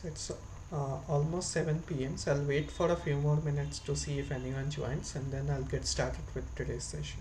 It's almost 7 p.m. So I'll wait for a few more minutes to see if anyone joins, and then I'll get started with today's session.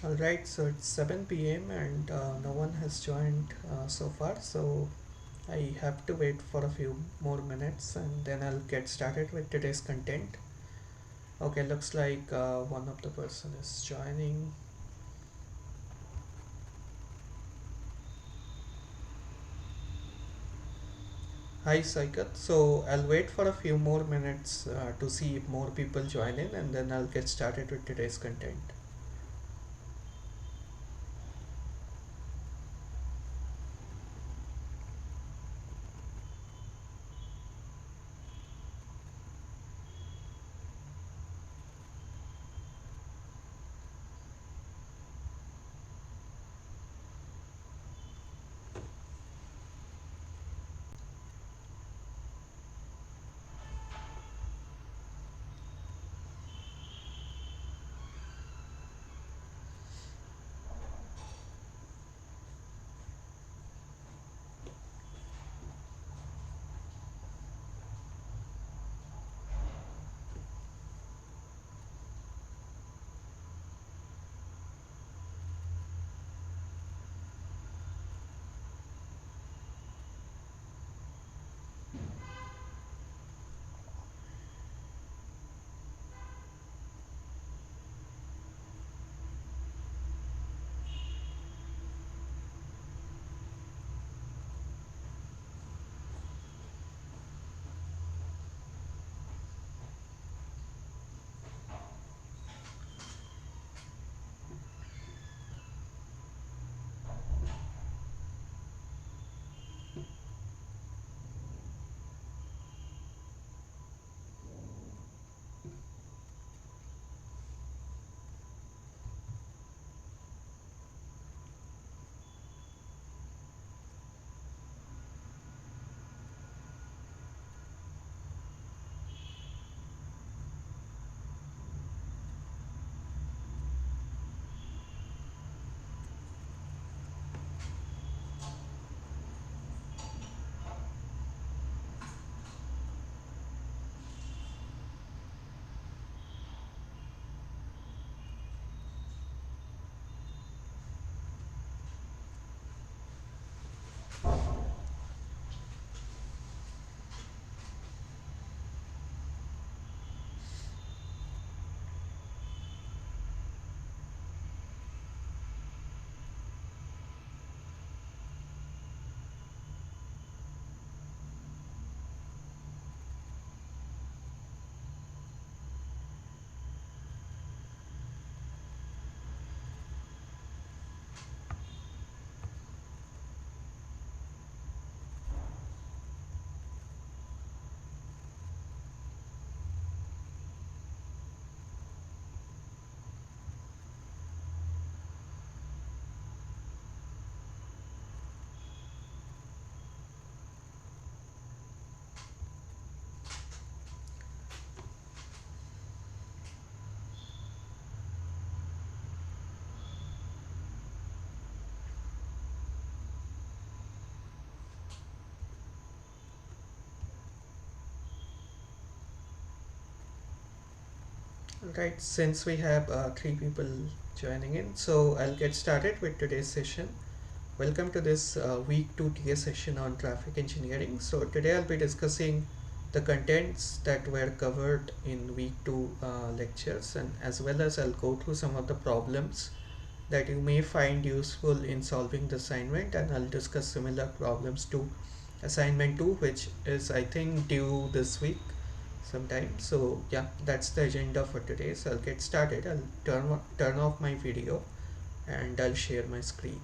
Alright, so it's 7 p.m. and no one has joined so far, so I have to wait for a few more minutes and then I'll get started with today's content. Okay, looks like one of the person is joining. Hi Saikat, so I'll wait for a few more minutes to see if more people join in and then I'll get started with today's content. Right, since we have three people joining in, so I'll get started with today's session. Welcome to this week 2 TA session on traffic engineering. So today I'll be discussing the contents that were covered in week 2 lectures, and as well as I'll go through some of the problems that you may find useful in solving the assignment, and I'll discuss similar problems to assignment 2, which is I think due this week sometime. So yeah, that's the agenda for today. So I'll get started. I'll turn off my video and I'll share my screen.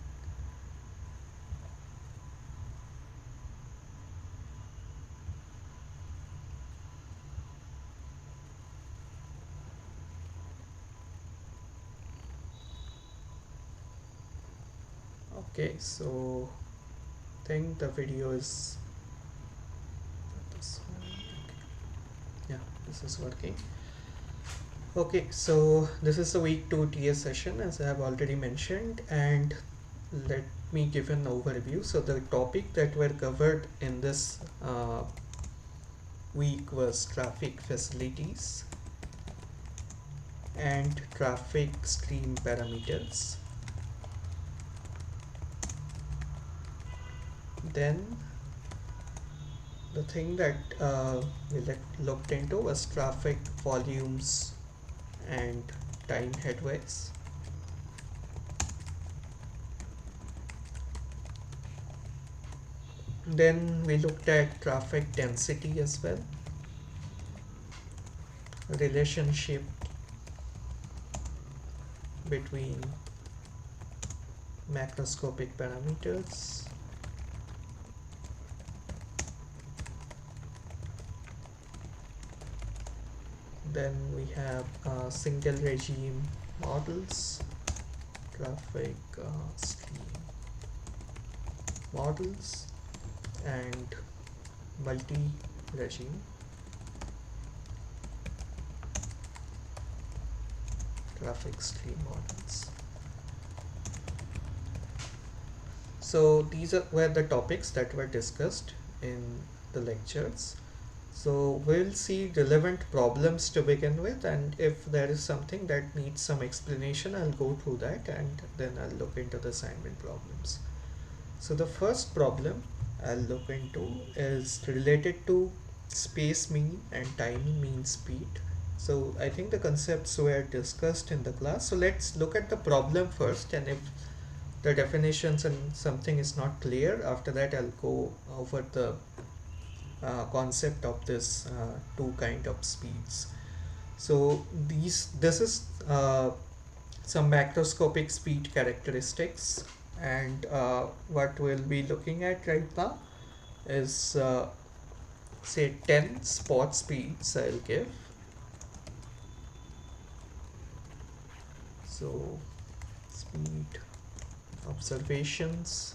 Okay, so I think the video is this one. Okay. Yeah, this is working. Okay, so this is the week 2 TS session, as I have already mentioned, and let me give an overview. So the topic that were covered in this week was traffic facilities and traffic stream parameters. Then the thing that we looked into was traffic volumes and time headways. Then we looked at traffic density as well, relationship between macroscopic parameters, then we have single regime models, traffic stream models, and multi-regime traffic stream models. So these were the topics that were discussed in the lectures. So we'll see relevant problems to begin with, and if there is something that needs some explanation, I'll go through that and then I'll look into the assignment problems. So the first problem I'll look into is related to space mean and time mean speed. So I think the concepts were discussed in the class. So let's look at the problem first, and if the definitions and something is not clear, after that I'll go over the concept of this two kind of speeds. So this is some macroscopic speed characteristics, and what we'll be looking at right now is say 10 spot speeds I'll give. So speed observations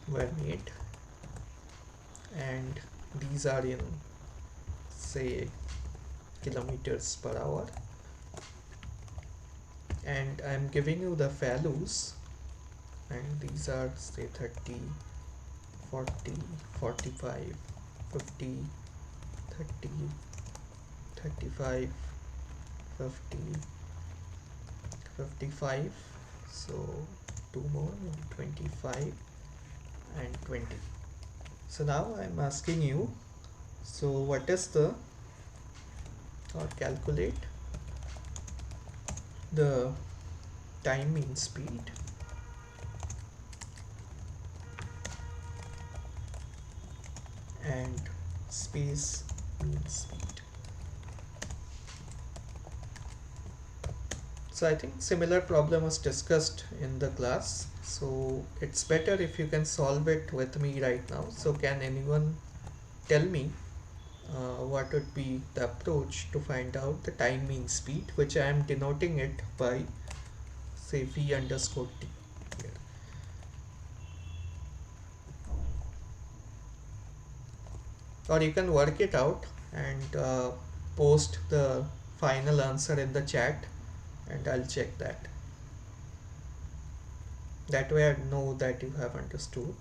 were made, and these are in say kilometers per hour, and I'm giving you the values, and these are say 30, 40, 45, 50, 30, 35, 50, 55. So two more, 25 and 20. So now I'm asking you, so what is the, or calculate the time mean speed and space mean speed. So I think similar problem was discussed in the class, so it's better if you can solve it with me right now. So can anyone tell me what would be the approach to find out the time mean speed, which I am denoting it by say v underscore t here. Or you can work it out and post the final answer in the chat and I'll check that. That way I know that you have understood.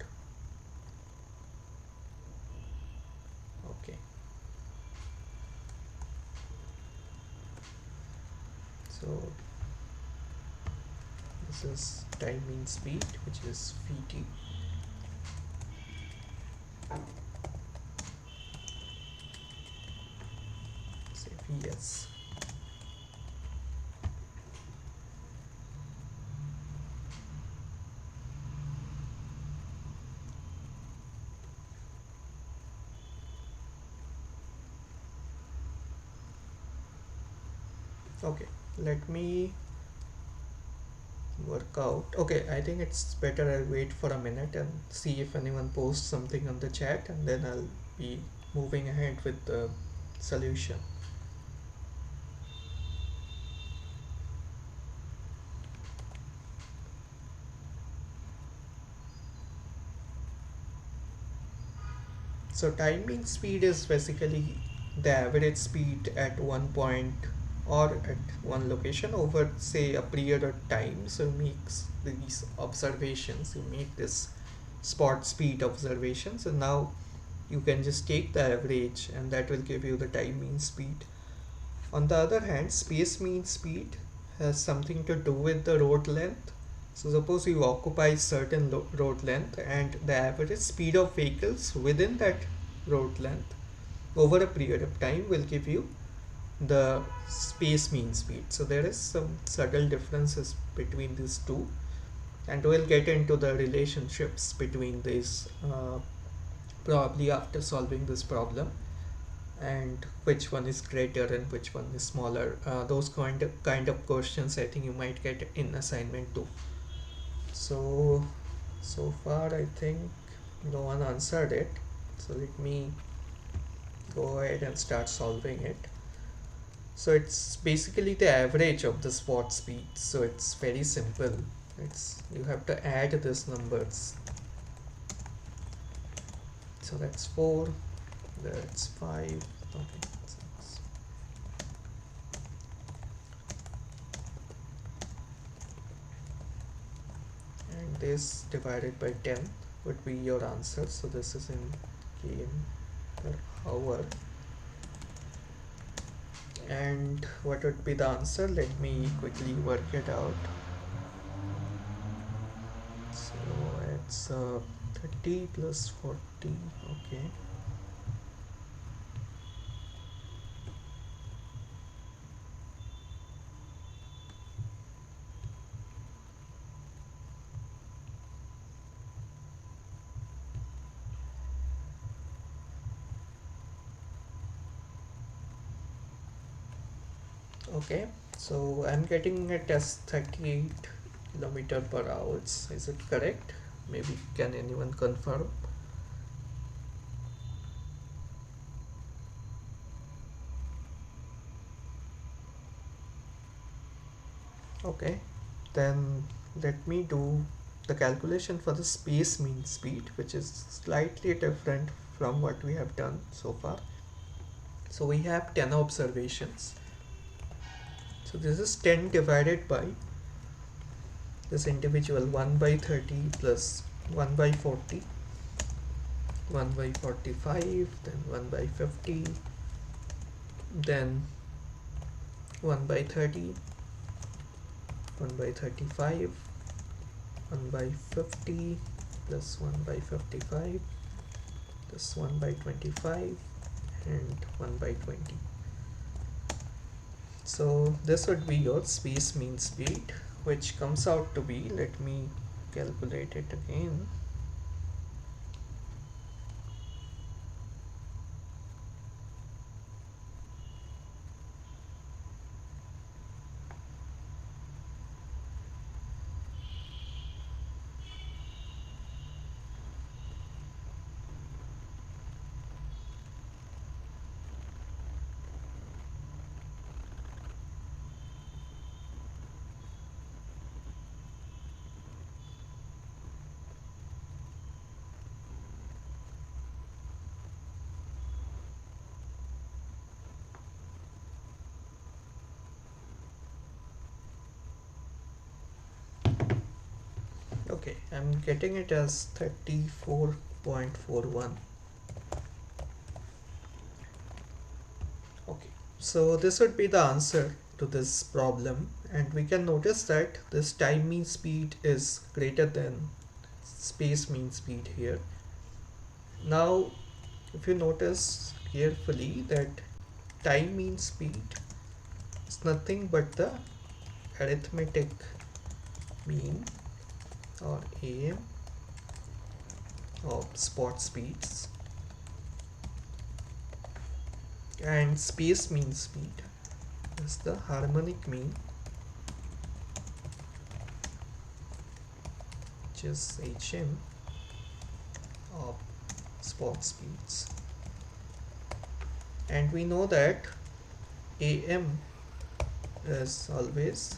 Okay. So this is time mean speed, which is Vt. Say Vs. Okay, let me work out. Okay, I think it's better I'll wait for a minute and see if anyone posts something on the chat, and then I'll be moving ahead with the solution. So time mean speed is basically the average speed at one point or at one location over say a period of time. So you make these observations, you make this spot speed observations, and now you can just take the average and that will give you the time mean speed. On the other hand, space mean speed has something to do with the road length. So suppose you occupy certain road length and the average speed of vehicles within that road length over a period of time will give you the space mean speed. So there is some subtle differences between these two, and we'll get into the relationships between these probably after solving this problem, and which one is greater and which one is smaller. Those kind of questions I think you might get in assignment 2. So far I think no one answered it, so let me go ahead and start solving it. So it's basically the average of the spot speed, so it's very simple. It's, you have to add these numbers. So that's 4, that's 5, okay, 6. And this divided by 10 would be your answer. So this is in km per hour. And what would be the answer? Let me quickly work it out. So it's 30 plus 40, okay. Okay, so I'm getting it as 38 kilometer per hour. Is it correct? Maybe can anyone confirm? Okay, then let me do the calculation for the space mean speed, which is slightly different from what we have done so far. So we have 10 observations. So this is 10 divided by this individual 1 by 30 plus 1 by 40, 1 by 45, then 1 by 50, then 1 by 30, 1 by 35, 1 by 50 plus 1 by 55 plus 1 by 25 and 1 by 20. So this would be your space mean speed, which comes out to be, let me calculate it again. Okay, I'm getting it as 34.41. Okay, so this would be the answer to this problem, and we can notice that this time mean speed is greater than space mean speed here. Now, if you notice carefully that time mean speed is nothing but the arithmetic mean or AM of spot speeds, and space mean speed is the harmonic mean, which is HM of spot speeds. And we know that AM is always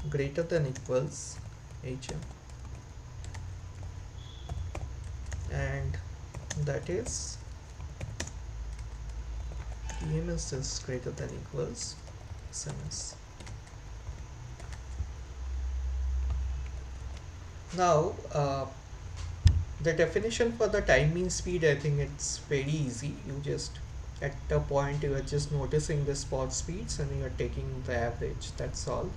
greater than equals HM, and that is EMS is greater than equals SMS. Now the definition for the time mean speed, I think it's very easy. You just, at a point, you are just noticing the spot speeds and you are taking the average, that's all.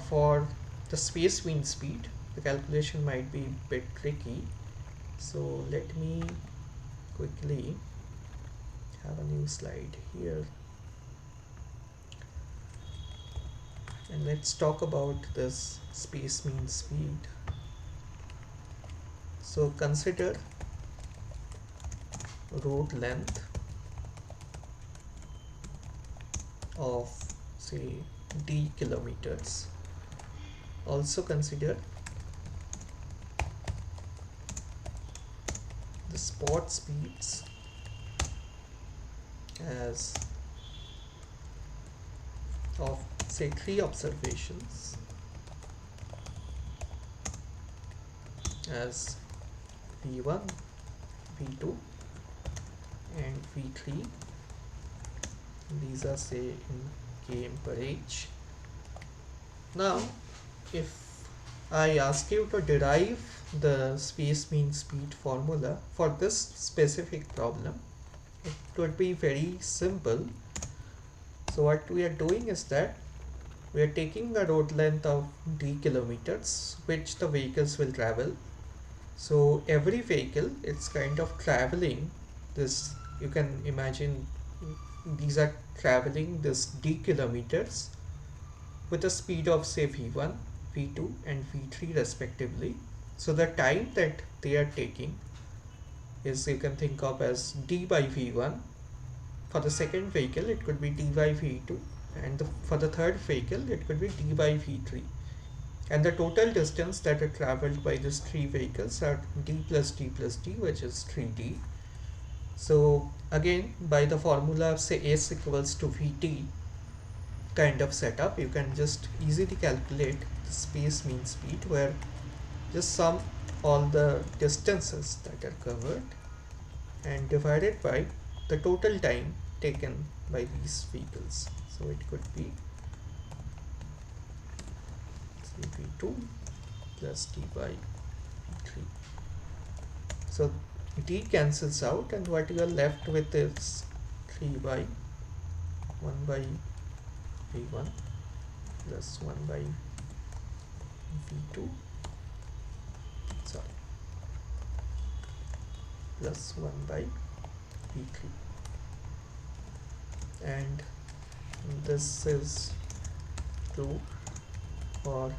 For the space mean speed, the calculation might be a bit tricky, so let me quickly have a new slide here, and let's talk about this space mean speed. So consider road length of, say, d kilometers. Also consider the spot speeds as of, say, 3 observations as V1, V2 and V3. These are, say, in km per h. Now if I ask you to derive the space mean speed formula for this specific problem, it would be very simple. So what we are doing is that we are taking the road length of d kilometers which the vehicles will travel. So every vehicle, it's kind of traveling this, you can imagine these are traveling this d kilometers with a speed of, say, V1, V2 and V3 respectively. So the time that they are taking is, you can think of as d by V1. For the second vehicle it could be d by V2, and for the third vehicle it could be d by V3. And the total distance that are travelled by these 3 vehicles are d plus d plus d, which is 3d. So again, by the formula, say, S equals to Vt kind of setup, you can just easily calculate the space mean speed, where just sum all the distances that are covered and divide it by the total time taken by these vehicles. So it could be, say, V2 plus d by V3. So d cancels out, and what you are left with is 3 by 1 by V1 plus 1 by v2, sorry, plus 1 by v3, and this is true for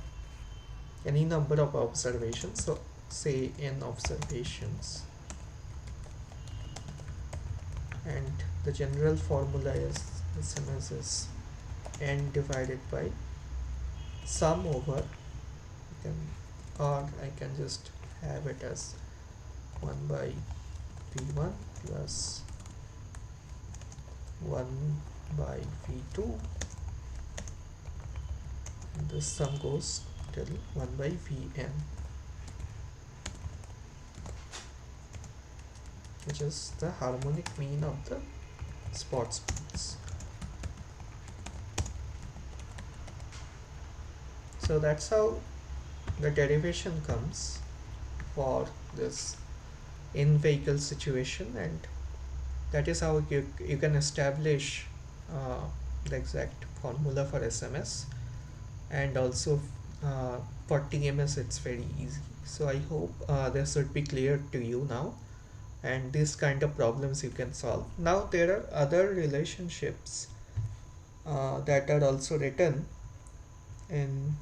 any number of observations. So say n observations, and the general formula is SMS is n divided by sum over, you can, or I can just have it as 1 by v1 plus 1 by v2, and this sum goes till 1 by vn, which is the harmonic mean of the spot speeds. So that's how the derivation comes for this in-vehicle situation, and that is how you can establish the exact formula for SMS, and also for TMS it's very easy. So I hope this should be clear to you now, and this kind of problems you can solve. Now there are other relationships that are also written in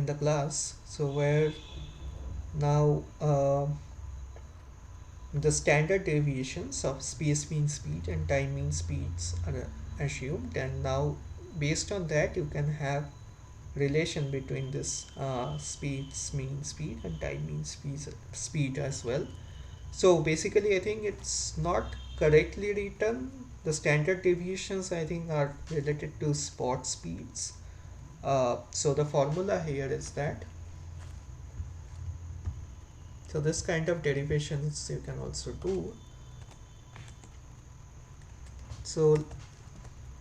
the class, so where now the standard deviations of space mean speed and time mean speeds are assumed, and now based on that you can have relation between this space mean speed and time mean speed as well. So basically I think it's not correctly written. The standard deviations I think are related to spot speeds. So the formula here is that, so this kind of derivations you can also do. So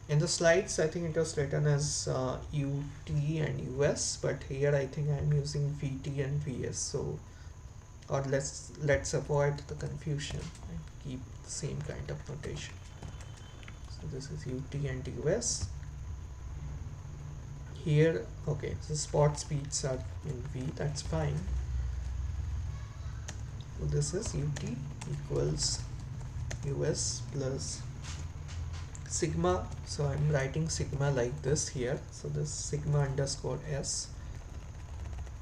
in the slides I think it was written as UT and US, but here I think I'm using VT and VS. So, or let's avoid the confusion and keep the same kind of notation. So this is UT and US. Here, okay, so spot speeds are in V, that's fine. So this is UT equals US plus sigma. So I'm writing sigma like this here. So this sigma underscore S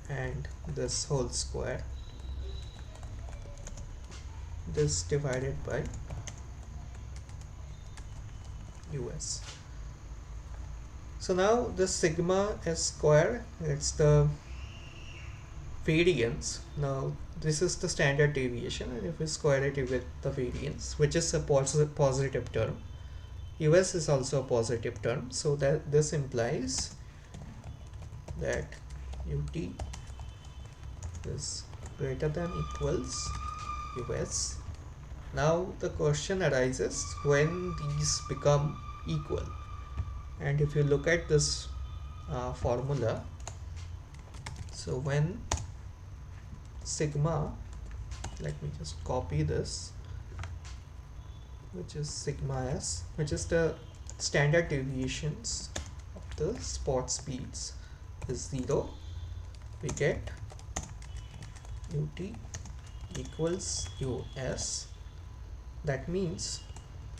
and this whole square, this divided by US. So now this sigma S square, it's the variance. Now this is the standard deviation, and if we square it, you get the variance, which is a positive term. US is also a positive term, so that this implies that UT is greater than equals US. Now the question arises when these become equal, and if you look at this formula, so when sigma, let me just copy this, which is sigma S, which is the standard deviations of the spot speeds, is 0, we get UT equals US. That means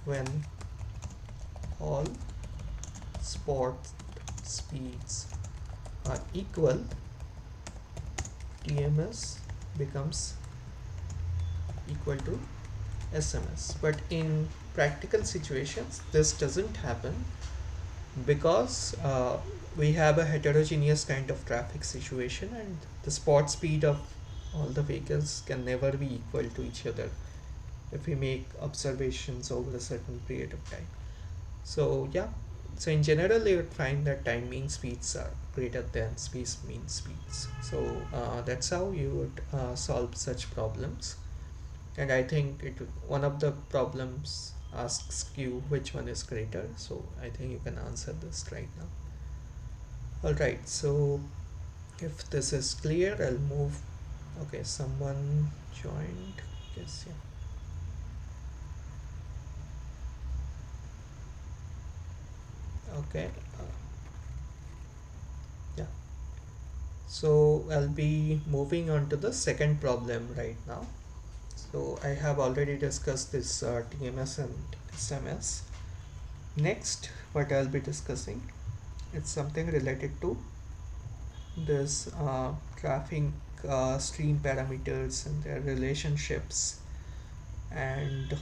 when all spot speeds are equal, TMS becomes equal to SMS. But in practical situations this doesn't happen, because we have a heterogeneous kind of traffic situation, and the spot speed of all the vehicles can never be equal to each other if we make observations over a certain period of time. So yeah, so in general you would find that time mean speeds are greater than space mean speeds. So that's how you would solve such problems. And I think one of the problems asks you which one is greater, so I think you can answer this right now. Alright, so if this is clear, I'll move. Okay, someone joined, yes, yeah. Okay, So I'll be moving on to the second problem right now. So I have already discussed this TMS and SMS. Next, what I'll be discussing, it's something related to this traffic stream parameters and their relationships, and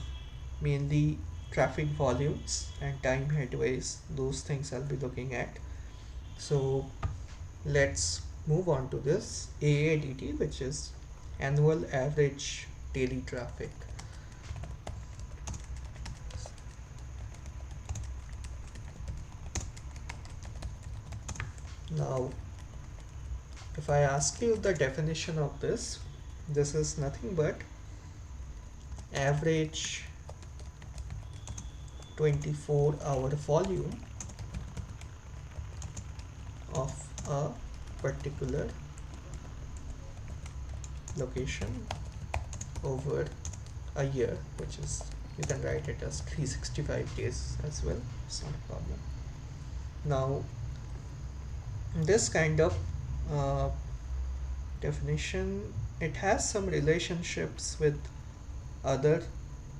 mainly traffic volumes and time headways. Those things I'll be looking at. So let's move on to this AADT, which is annual average daily traffic. Now, if I ask you the definition of this is nothing but average 24-hour volume of a particular location over a year, which is, you can write it as 365 days as well, it's not a problem. Now, this kind of uh, definition, it has some relationships with other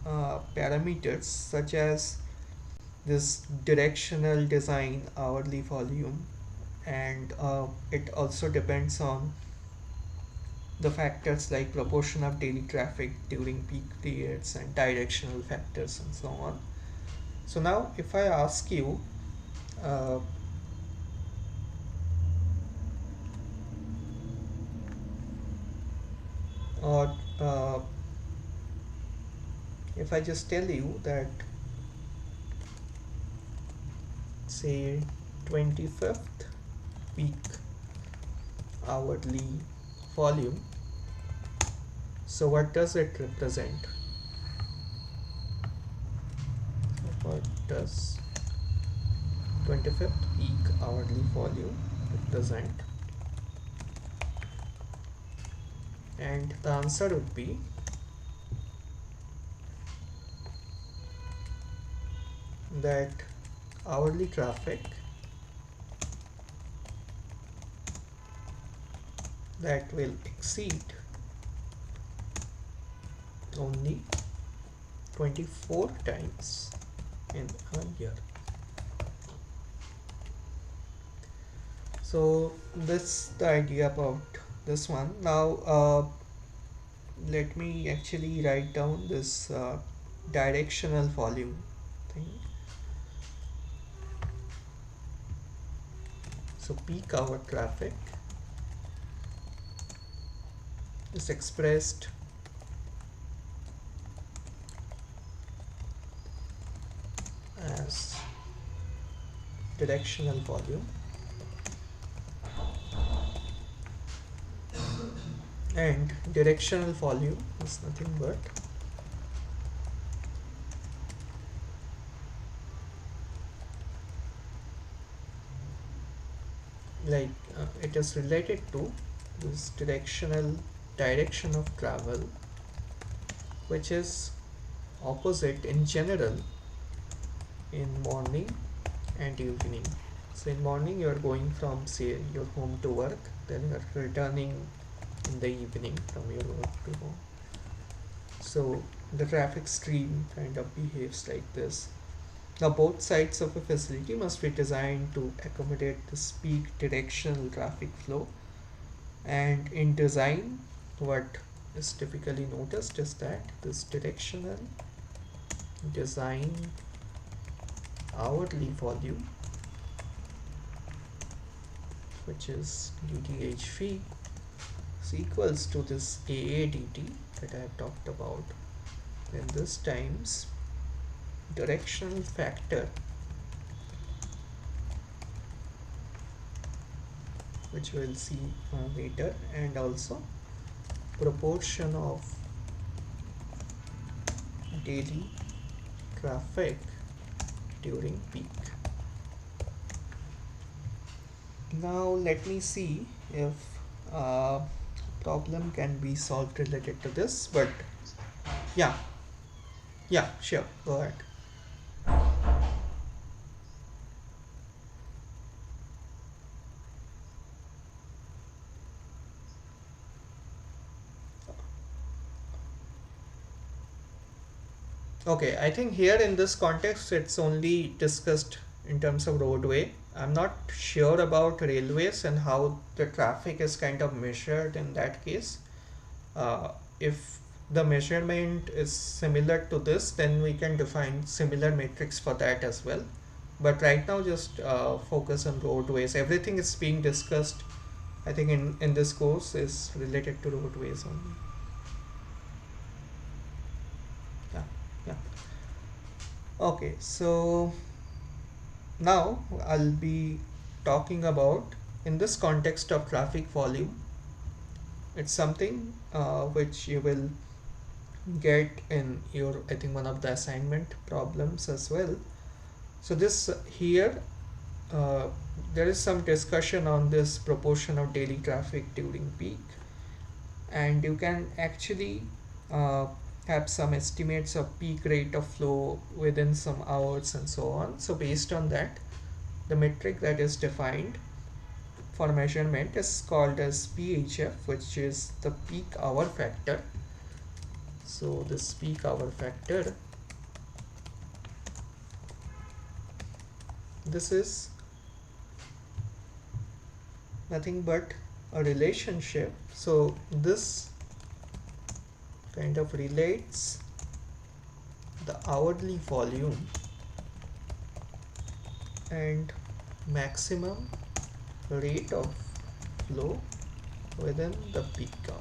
parameters, such as this directional design hourly volume, and it also depends on the factors like proportion of daily traffic during peak periods and directional factors and so on. So now if I ask you uh, or if I just tell you that, say, 25th peak hourly volume, so what does it represent? So what does 25th peak hourly volume represent? And the answer would be that hourly traffic that will exceed only 24 times in a year. So that's the idea about this one. Now let me actually write down this directional volume thing. So peak hour traffic is expressed as directional volume, and directional volume is nothing but it is related to this direction of travel, which is opposite in general in morning and evening. So in morning you are going from, say, your home to work, then you are returning in the evening from your work to home. So the traffic stream kind of behaves like this. Now both sides of a facility must be designed to accommodate this peak directional traffic flow, and in design what is typically noticed is that this directional design hourly volume, which is DDHV, is equals to this AADT that I have talked about, then this times directional factor, which we'll see later, and also proportion of daily traffic during peak. Now let me see if problem can be solved related to this, but yeah, sure, go ahead. Okay, I think here in this context it's only discussed in terms of roadway. I'm not sure about railways and how the traffic is kind of measured in that case. If the measurement is similar to this, then we can define similar metrics for that as well. But right now, just focus on roadways. Everything is being discussed, I think, in this course is related to roadways only. Yeah, yeah. Okay, so now I'll be talking about in this context of traffic volume. It's something which you will get in your, I think, one of the assignment problems as well. So this here uh, there is some discussion on this proportion of daily traffic during peak, and you can actually uh, have some estimates of peak rate of flow within some hours and so on. So based on that, the metric that is defined for measurement is called as PHF, which is the peak hour factor. So this peak hour factor, this is nothing but a relationship. So this kind of relates the hourly volume and maximum rate of flow within the peak hour.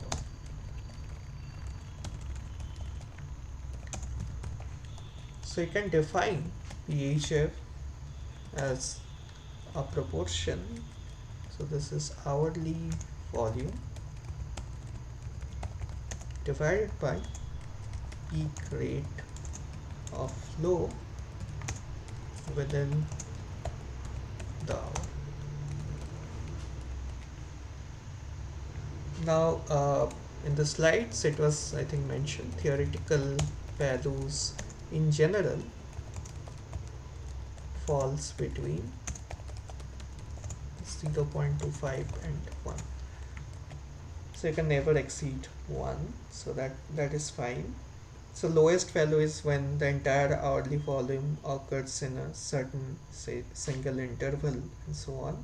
So you can define PHF as a proportion. So this is hourly volume divided by peak rate of flow within the hour. Now in the slides it was, I think, mentioned theoretical values in general falls between 0.25 and 1. So you can never exceed 1, so that is fine. So lowest value is when the entire hourly volume occurs in a certain, say, single interval and so on,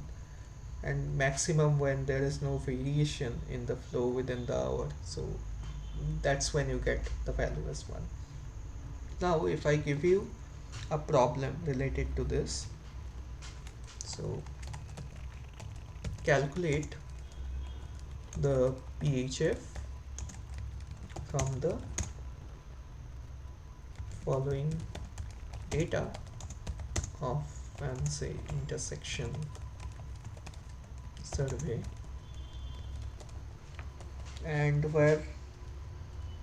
and maximum when there is no variation in the flow within the hour. So that's when you get the value as 1. Now if I give you a problem related to this, so calculate the PHF from the following data of an, say, intersection survey, and where,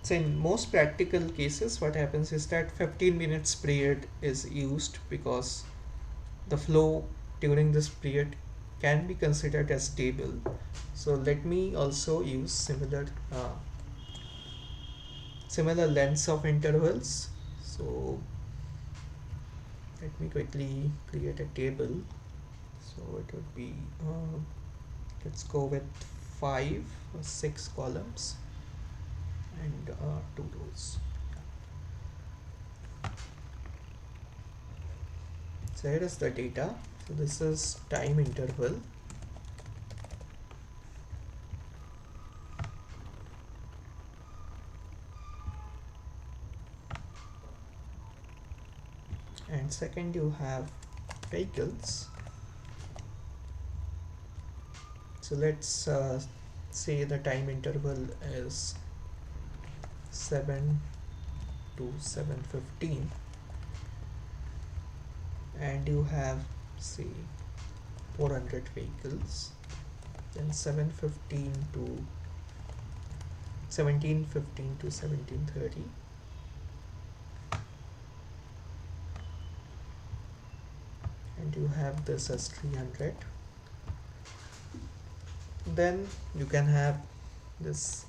so in most practical cases what happens is that 15 minutes period is used because the flow during this period can be considered as stable. So let me also use similar lengths of intervals. So let me quickly create a table. So it would be let's go with 5 or 6 columns and 2 rows. So here is the data. So this is time interval, and second you have vehicles. So let's say the time interval is 7 to 7:15, and you have, say, 400 vehicles. Then 7:15 to 17:15 to 17:30, and you have this as 300. Then you can have this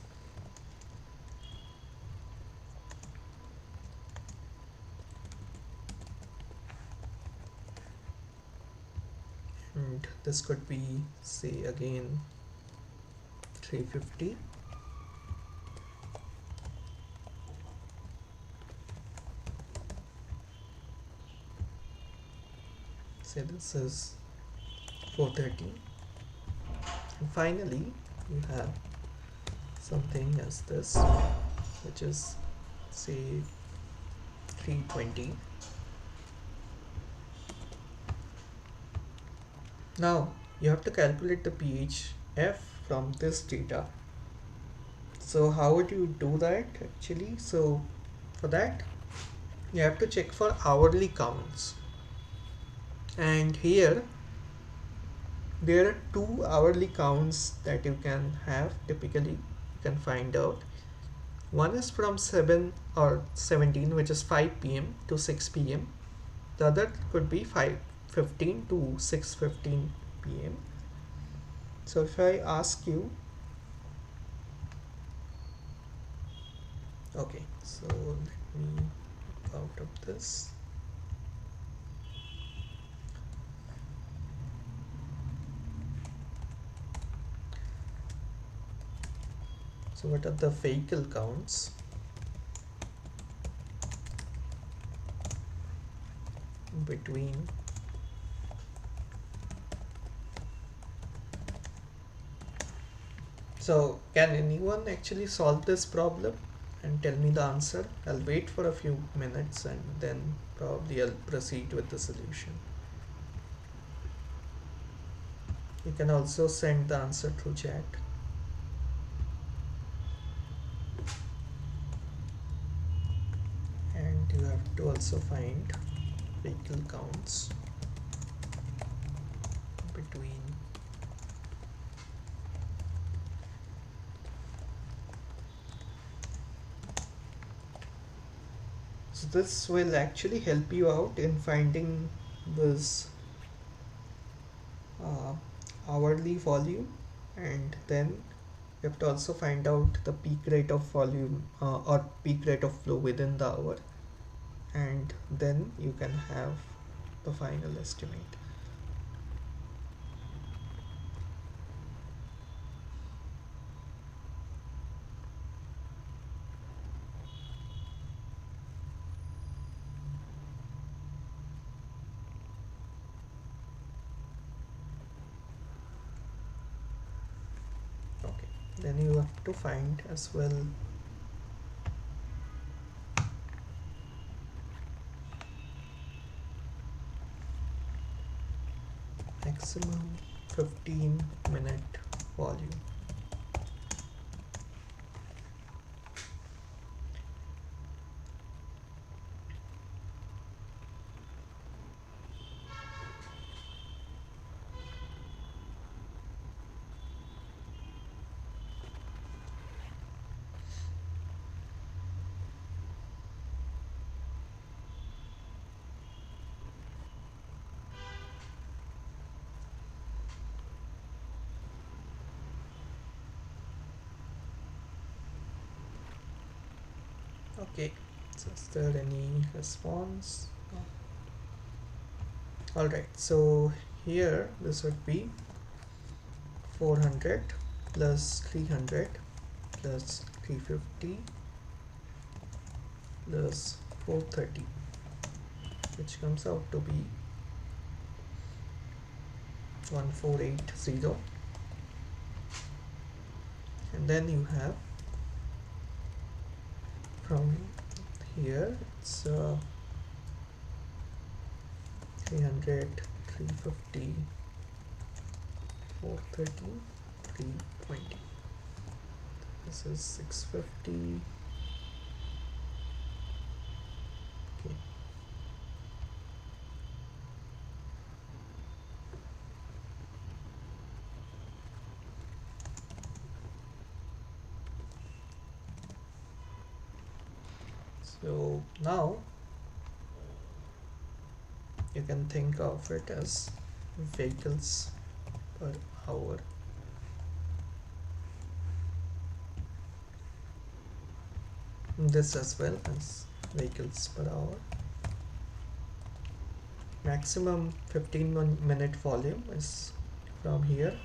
and this could be, say, again 350. say this is 430, and finally you have something as this, which is say 320. Now you have to calculate the PHF from this data. So how would you do that actually? So for that you have to check for hourly counts, and here there are two hourly counts that you can have. Typically you can find out. One is from 7 or 17, which is 5 p.m. to 6 p.m. The other could be 5:15 to 6:15 p.m. So if I ask you, okay, so let me out of this. So what are the vehicle counts between so can anyone actually solve this problem and tell me the answer? I'll wait for a few minutes and then probably I'll proceed with the solution. You can also send the answer through chat. And you have to also find vehicle counts between so this will actually help you out in finding this hourly volume, and then you have to also find out the peak rate of volume or peak rate of flow within the hour, and then you can have the final estimate. Okay, then you have to find as well maximum 15-minute volume. Okay, so is there any response? No. Alright, so here this would be 400 plus 300 plus 350 plus 430, which comes out to be 1480, and then you have from here it's 300, 350, 430, 320. This is 650. Okay. So now you can think of it as vehicles per hour. This as well as vehicles per hour. Maximum 15-minute volume is from here,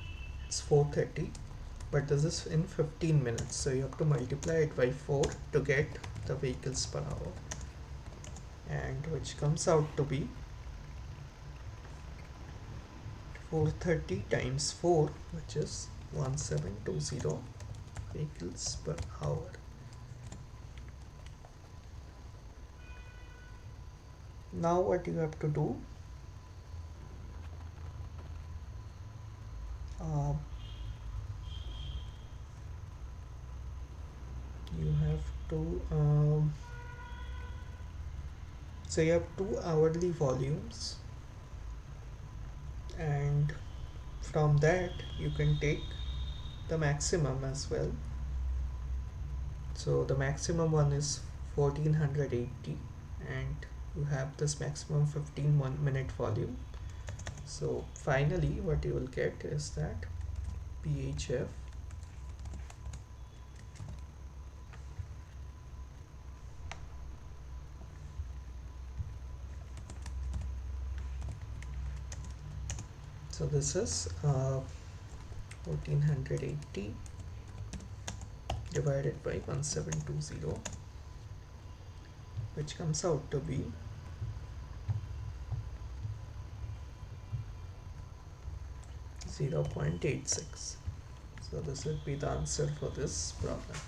it's 430, but this is in 15 minutes, so you have to multiply it by 4 to get the vehicles per hour, and which comes out to be 430 times 4, which is 1720 vehicles per hour. Now what you have to do, uh, you have to so you have two hourly volumes, and from that you can take the maximum as well. So the maximum one is 1480, and you have this maximum 15 1 minute volume. So finally what you will get is that PHF so this is 1480 divided by 1720, which comes out to be 0.86. So this would be the answer for this problem.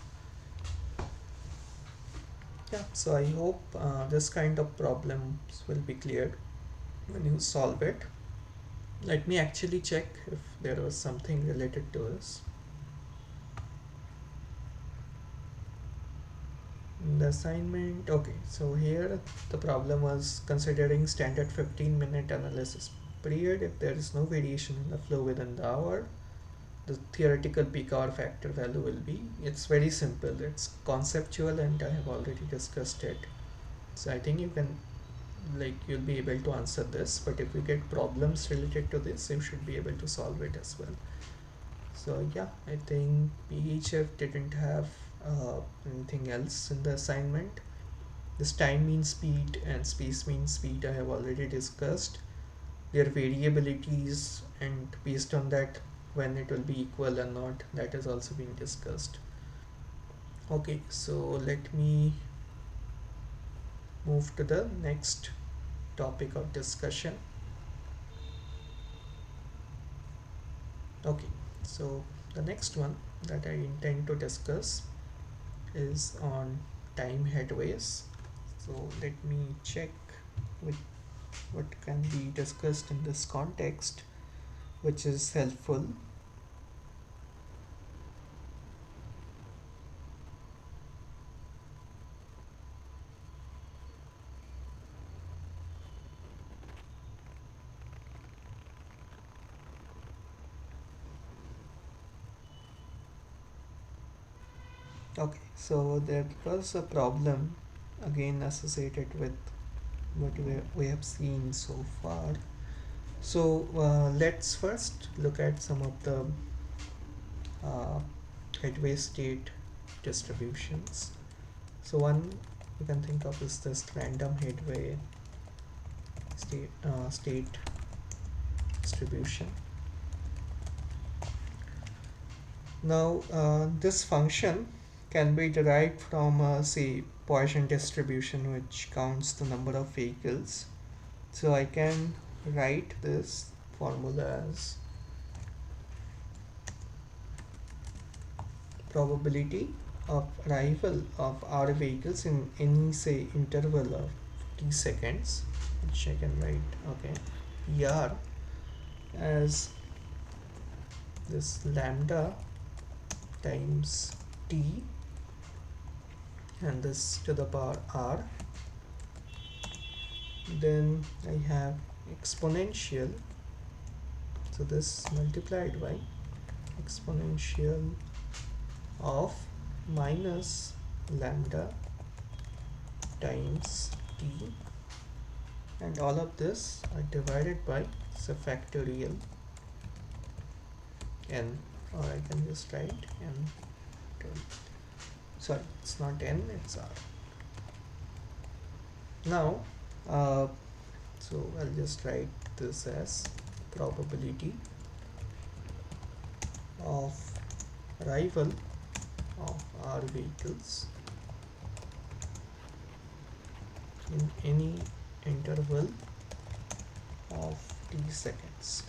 Yeah, so I hope this kind of problems will be cleared when you solve it. Let me actually check if there was something related to this. The assignment, okay, so here the problem was considering standard 15-minute analysis period. If there is no variation in the flow within the hour, the theoretical peak hour factor value will be, it's very simple, it's conceptual, and I have already discussed it. So I think you can, like, you'll be able to answer this, but if you get problems related to this, you should be able to solve it as well. So yeah, I think PHF didn't have anything else in the assignment. This time means speed and space means speed I have already discussed. Their variabilities, and based on that when it will be equal or not, that is also being discussed. Okay, so let me move to the next topic of discussion. Okay, so the next one that I intend to discuss is on time headways. So let me check with what can be discussed in this context, which is helpful. Okay, so there was a problem again associated with what we have seen so far. So let's first look at some of the uh, headway state distributions. So one you can think of is this random headway state distribution. Now this function can be derived from say Poisson distribution, which counts the number of vehicles. So I can write this formula as probability of arrival of R vehicles in any say interval of t seconds, which I can write, okay, PR as this lambda times t, and this to the power R. Then I have exponential, so this multiplied by exponential of minus lambda times t, and all of this are divided by factorial n, or I can just write n, sorry, it's not n, it's r. Now so I'll just write this as probability of arrival of R vehicles in any interval of t seconds.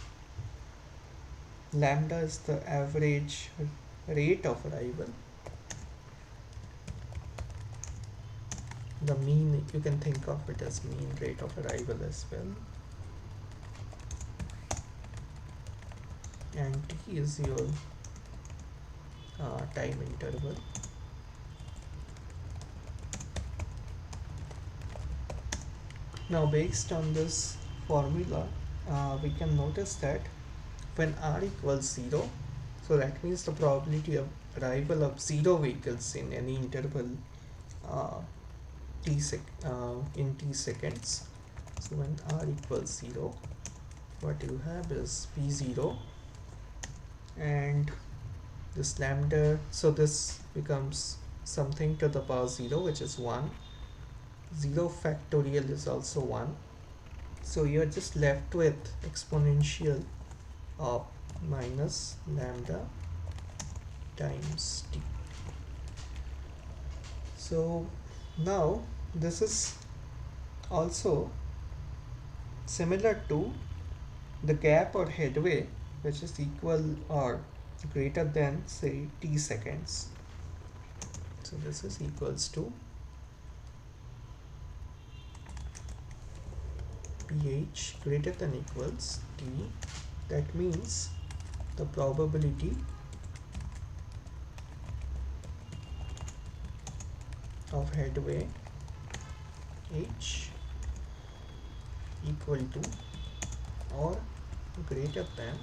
lambda is the average rate of arrival. The mean, you can think of it as mean rate of arrival as well. And t is your time interval. Now based on this formula, we can notice that when r equals 0, so that means the probability of arrival of 0 vehicles in any interval uh, in t seconds. So when r equals 0, what you have is p0 and this lambda, so this becomes something to the power 0, which is 1. 0 factorial is also 1. So you're just left with exponential of minus lambda times t. So now this is also similar to the gap or headway, which is equal or greater than, say, t seconds. So this is equals to ph greater than equals t. That means the probability of headway h equal to or greater than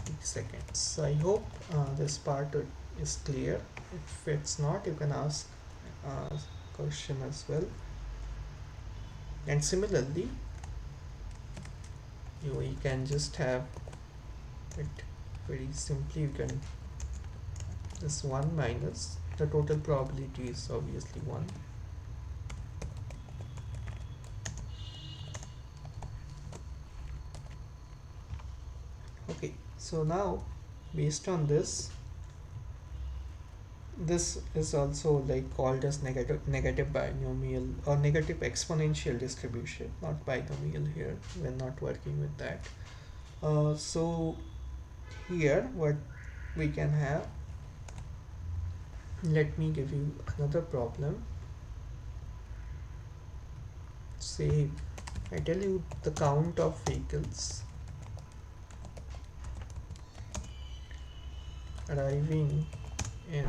t seconds. So I hope this part is clear. If it's not, you can ask question as well. And similarly, you can just have it very simply. You can this 1 minus the total probability is obviously 1. Okay, so now based on this is also like called as negative binomial or negative exponential distribution, not binomial here. We're not working with that. So here what we can have, let me give you another problem. Say I tell you the count of vehicles arriving in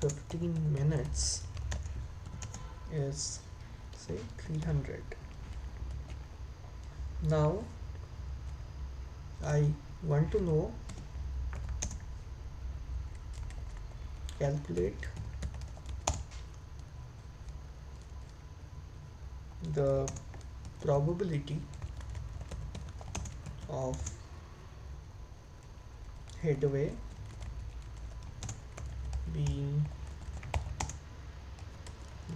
15 minutes is, say, 300. Now I want to know, calculate the probability of headway being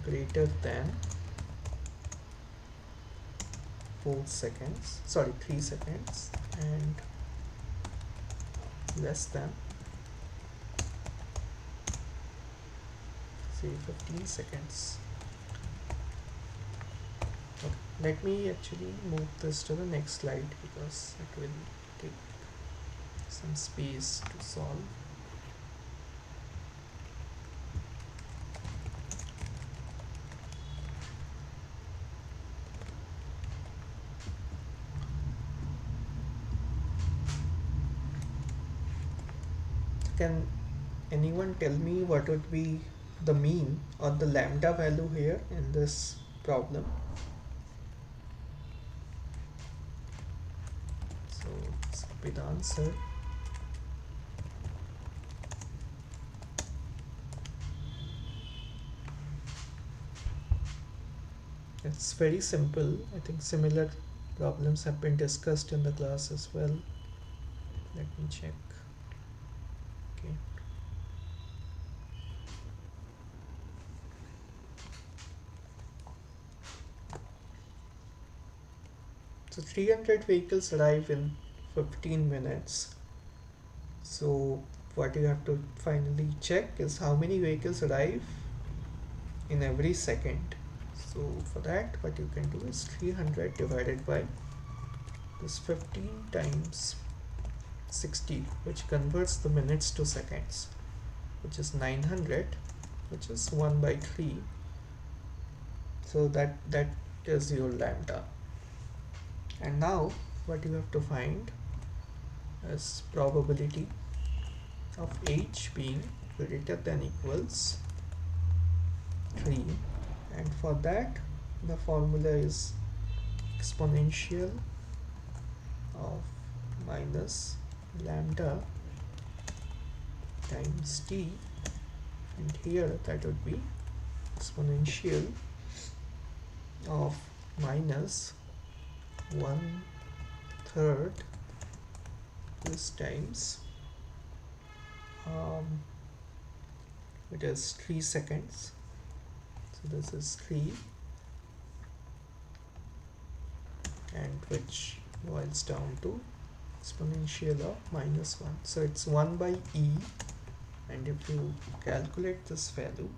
greater than 3 seconds and less than, say, 15 seconds. Okay, let me actually move this to the next slide because it will take some space to solve. Can anyone tell me what would be the mean or the lambda value here in this problem? So this would be the answer. It's very simple. I think similar problems have been discussed in the class as well. Let me check. Okay. So 300 vehicles arrive in 15 minutes. So what you have to finally check is how many vehicles arrive in every second. So for that, what you can do is 300 divided by this 15 times 60, which converts the minutes to seconds, which is 900, which is 1 by 3. So that is your lambda. And now what you have to find is probability of h being greater than equals 3, and for that the formula is exponential of minus lambda times t, and here that would be exponential of minus 1/3 this times it is 3 seconds, so this is 3, and which boils down to exponential of minus 1, so it's 1 by e. And if you calculate this value,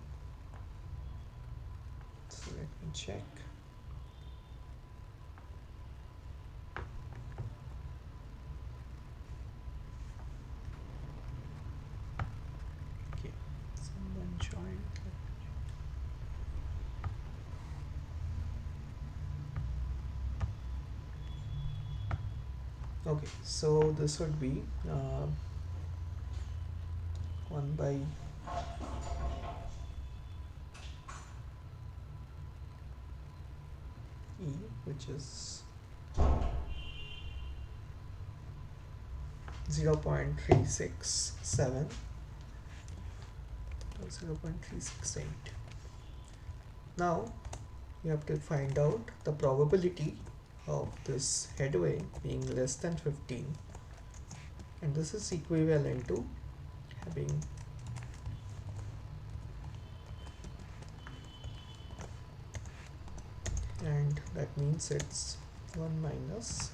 so let me check. Okay, someone joined. Okay, so this would be 1 by e, which is 0.367 or 0.368. Now you have to find out the probability of this headway being less than 15, and this is equivalent to having and that means it's 1 minus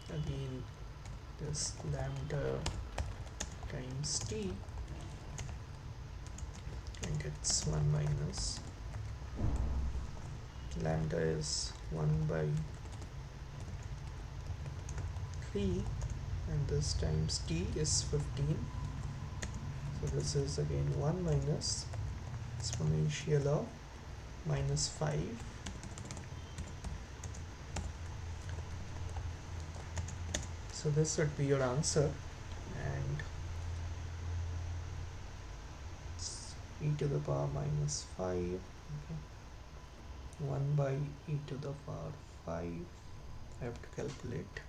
again this lambda times t, and it's 1 minus lambda is 1 by 3, and this times t is 15, so this is again 1 minus exponential of minus 5, so this would be your answer, and it's e to the power minus 5, okay. 1 by e to the power 5, I have to calculate.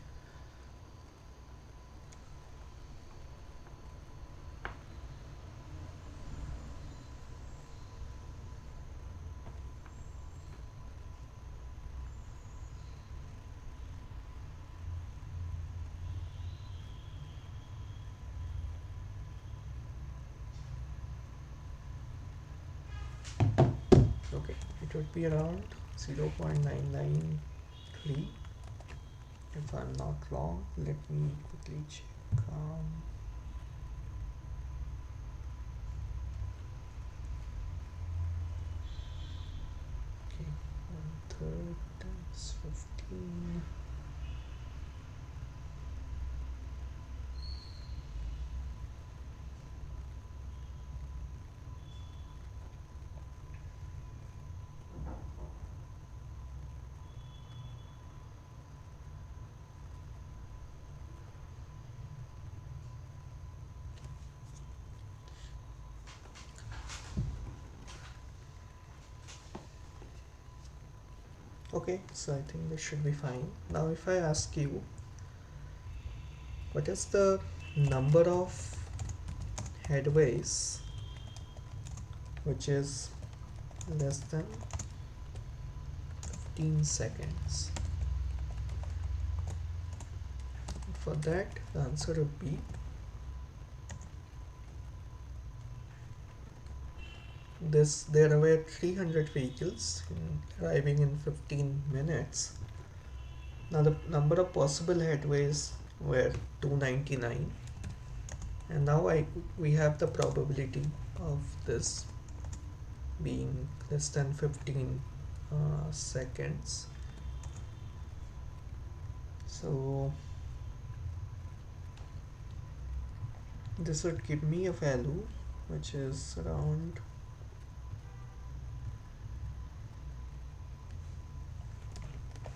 Okay, it would be around 0.993 if I'm not wrong. Let me quickly check. Okay, 1/3 times 15. Okay, so I think this should be fine. Now if I ask you, what is the number of headways which is less than 15 seconds? For that, the answer would be there were 300 vehicles arriving in 15 minutes. Now the number of possible headways were 299, and now we have the probability of this being less than 15 seconds. So this would give me a value which is around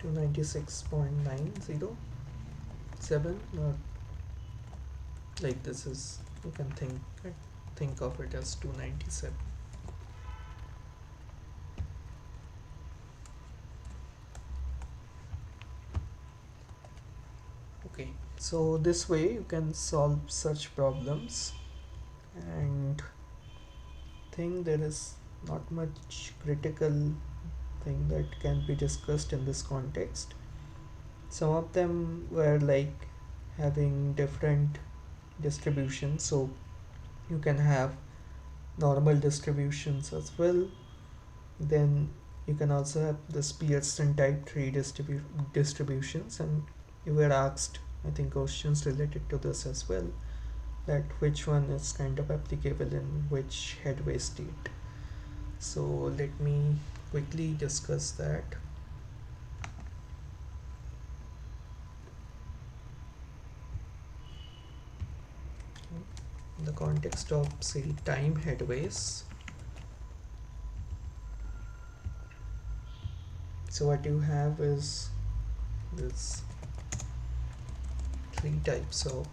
296.907, or like this is, you can think of it as 297. Okay, so this way you can solve such problems, and think there is not much critical thing that can be discussed in this context. Some of them were like having different distributions, so you can have normal distributions as well. Then you can also have this Pearson type tree distributions, and you were asked, I think, questions related to this as well, that which one is kind of applicable in which headway state. So let me quickly discuss that. In the context of, say, time headways, so what you have is this three types of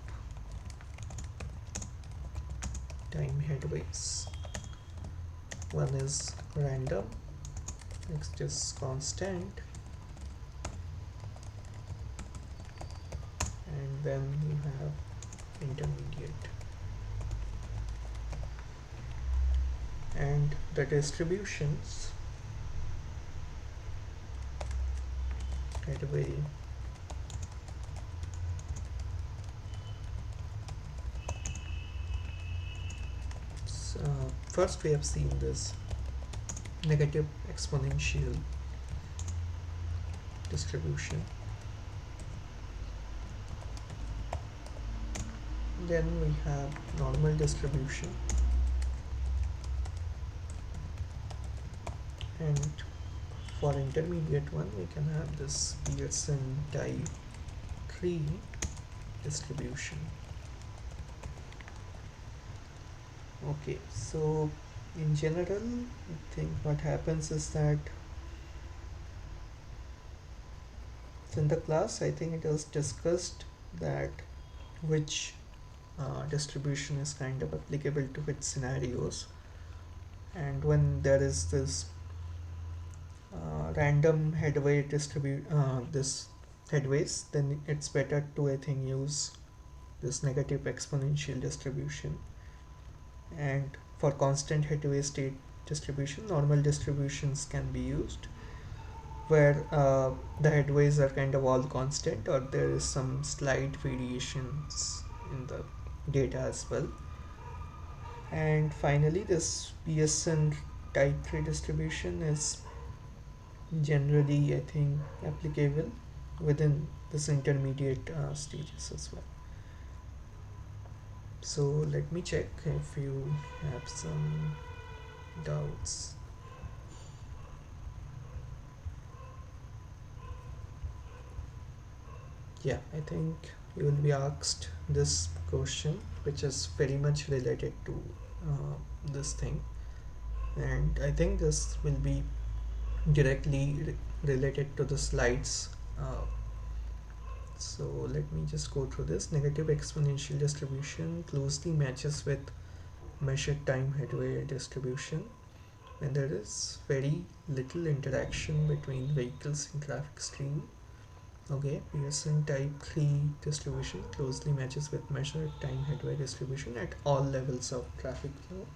time headways. One is random, next is constant, and then you have intermediate. And the distributions headway first we have seen this negative exponential distribution, then we have normal distribution, and for intermediate one we can have this Pearson type tree distribution. Okay, so in general, I think what happens is that in the class, I think it was discussed that which distribution is kind of applicable to which scenarios, and when there is this random headway this headways, then it's better to, I think, use this negative exponential distribution. And for constant headway state distribution, normal distributions can be used, where the headways are kind of all constant, or there is some slight variations in the data as well. And finally, this Pearson type tree distribution is generally, I think, applicable within this intermediate stages as well. So let me check if you have some doubts. Yeah, I think you will be asked this question, which is very much related to this thing, and I think this will be directly related to the slides. So let me just go through this. Negative exponential distribution closely matches with measured time headway distribution when there is very little interaction between vehicles in traffic stream. Okay, Pearson type 3 distribution closely matches with measured time headway distribution at all levels of traffic flow.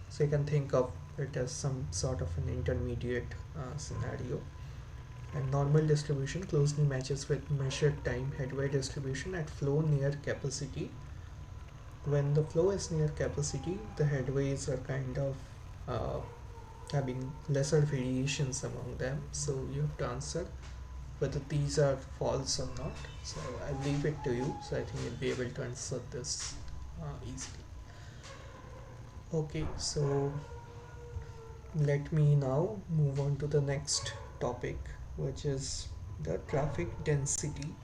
So you can think of it as some sort of an intermediate scenario. And normal distribution closely matches with measured time headway distribution at flow near capacity. When the flow is near capacity, the headways are kind of having lesser variations among them. So you have to answer whether these are false or not. So I'll leave it to you. So I think you'll be able to answer this easily. Okay, so let me now move on to the next topic, which is the traffic density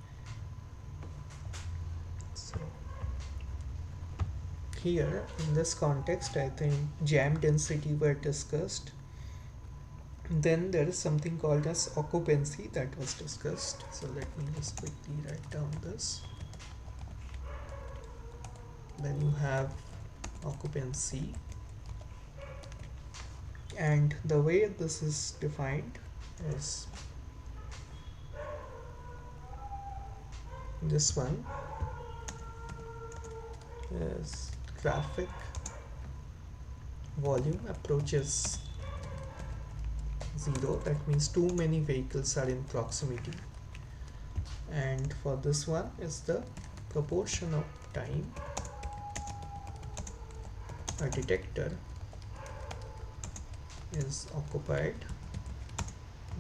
here in this context, I think jam density were discussed. Then there is something called as occupancy that was discussed. So let me just quickly write down this. Then you have occupancy, and the way this is defined is this one is traffic volume approaches zero, that means too many vehicles are in proximity, and for this one is the proportion of time a detector is occupied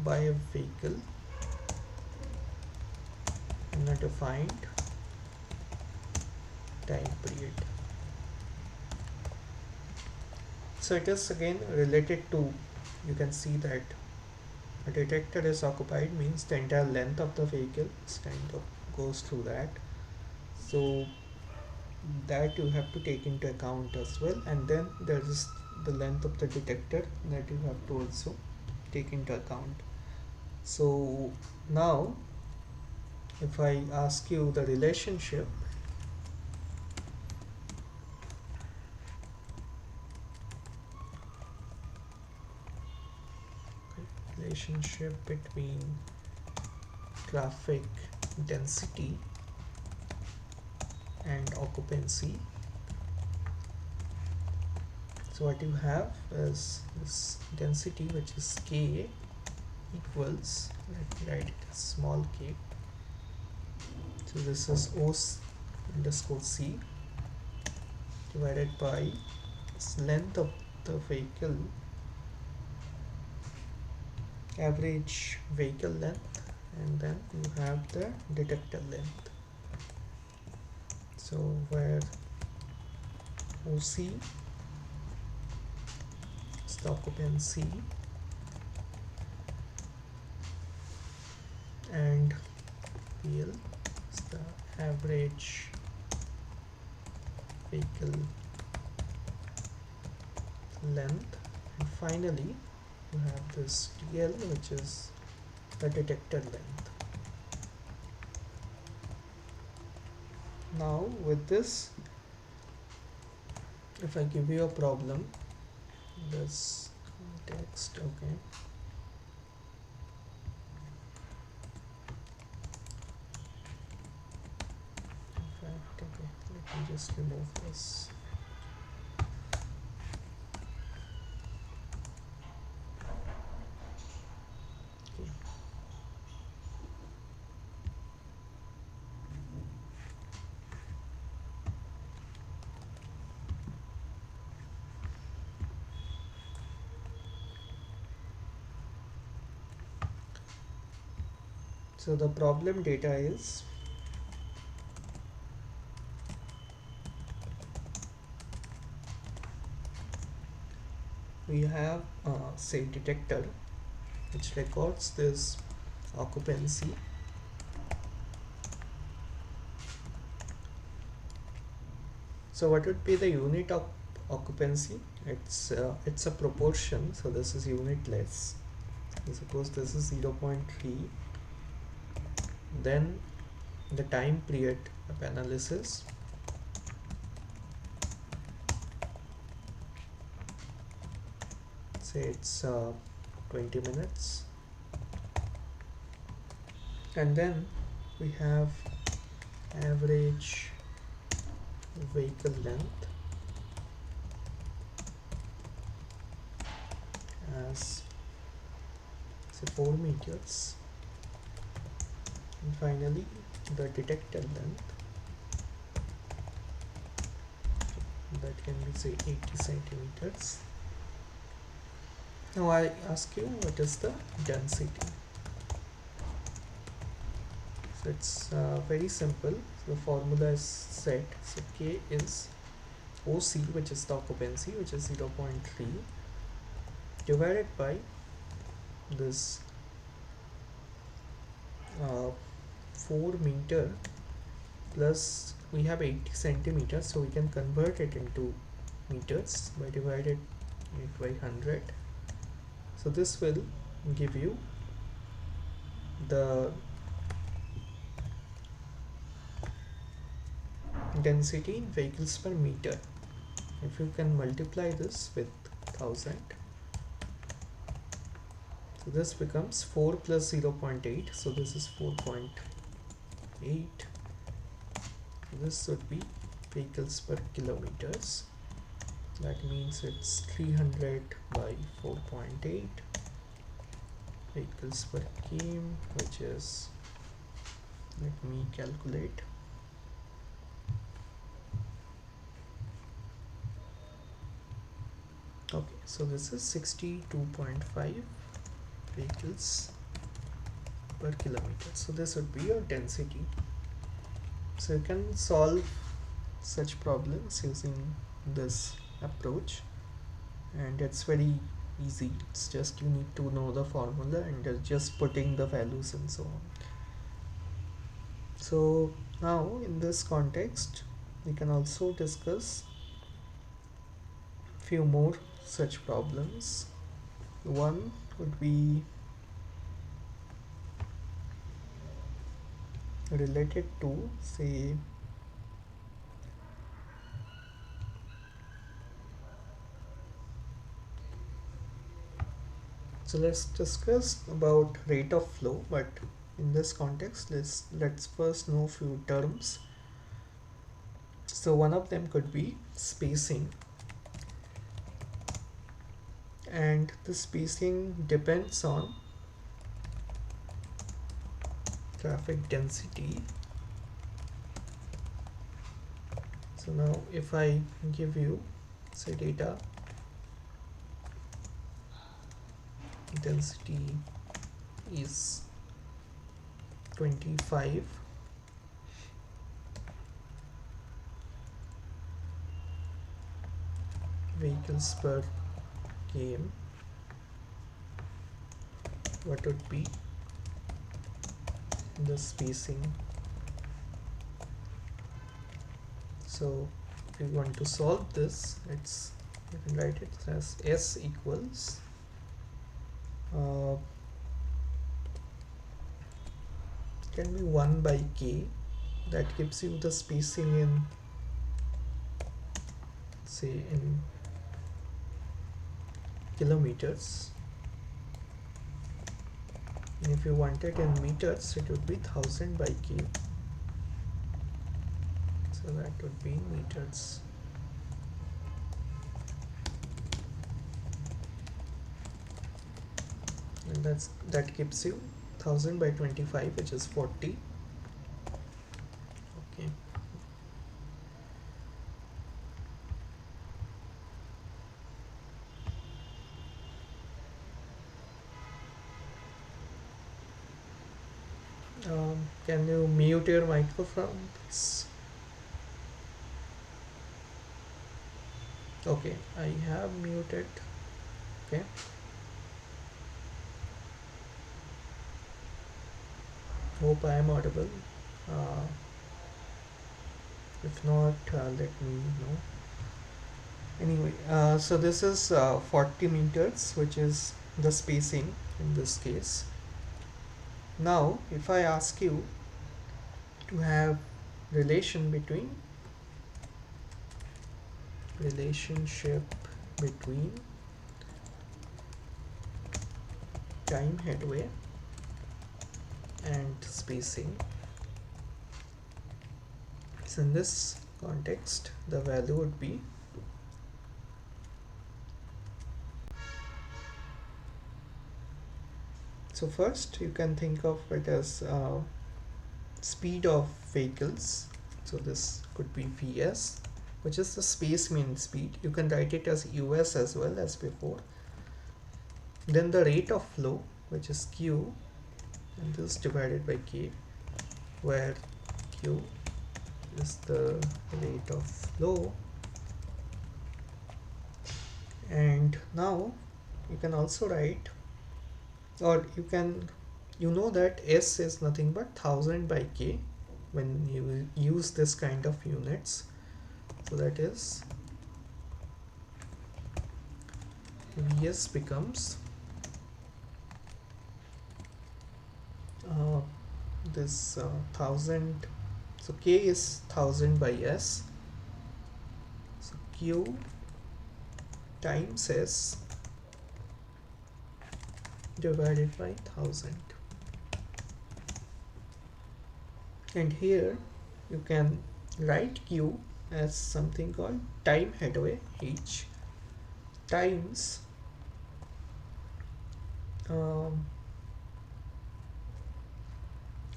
by a vehicle in a defined time period. So it is again related to, you can see that a detector is occupied means the entire length of the vehicle kind of goes through that. So that you have to take into account as well, and then there is the length of the detector that you have to also take into account. So now if I ask you the relationship between traffic density and occupancy, so what you have is this density, which is K equals, let me write it as small k, so this is O underscore C divided by this length of the vehicle, average vehicle length, and then you have the detector length. So where OC is the occupancy and PL is the average vehicle length, and finally you have this TL, which is the detector length. Now with this, if I give you a problem, this context, okay, in fact, okay, let me just remove this. Okay. So the problem data is we have say detector which records this occupancy, so what would be the unit of occupancy? It's a proportion, so this is unitless. Suppose this is 0.3, then the time period of analysis, say it's 20 minutes, and then we have average vehicle length as say 4 meters, and finally the detector length, that can be say 80 centimeters. Now I ask you, what is the density? So it's very simple. So the formula is set. So K is OC, which is the occupancy, which is 0.3, divided by this 4 meter plus we have 80 centimeters, so we can convert it into meters by divided it by 100. So this will give you the density in vehicles per meter. If you can multiply this with 1000, so this becomes 4 plus 0.8, so this is 4.8. This would be vehicles per kilometers. That means it's 300 by 4.8 vehicles per km, which is, let me calculate, okay, so this is 62.5 vehicles per kilometer. So this would be your density. So you can solve such problems using this approach, and it's very easy. It's just you need to know the formula and just putting the values and so on. So now in this context we can also discuss few more such problems. One would be related to, say, so let's discuss about rate of flow, but in this context let's first know few terms. So one of them could be spacing, and the spacing depends on traffic density. So now if I give you, say, data density is 25, vehicles per km, what would be the spacing? So if you want to solve this, it's, you can write it as S equals can be 1 by k. That gives you the spacing in, say, in kilometers, and if you want it in meters, it would be 1000 by k, so that would be meters. And that gives you 1000 by 25, which is 40. Okay. Can you mute your microphone, please? Okay, I have muted. Okay. Hope I am audible. If not, let me know. Anyway, so this is 40 meters, which is the spacing in this case. Now, if I ask you to have relationship between time headway and spacing, so in this context the value would be so first you can think of it as speed of vehicles. So this could be Vs, which is the space mean speed. You can write it as Us as well as before. Then the rate of flow, which is Q, and this divided by K, where Q is the rate of flow. And now you can also write, or you know that S is nothing but 1000 by K, when you will use this kind of units. So that is Vs becomes this 1000. So K is 1000 by S. So Q times S divided by 1000. And here you can write Q as something called time headway H times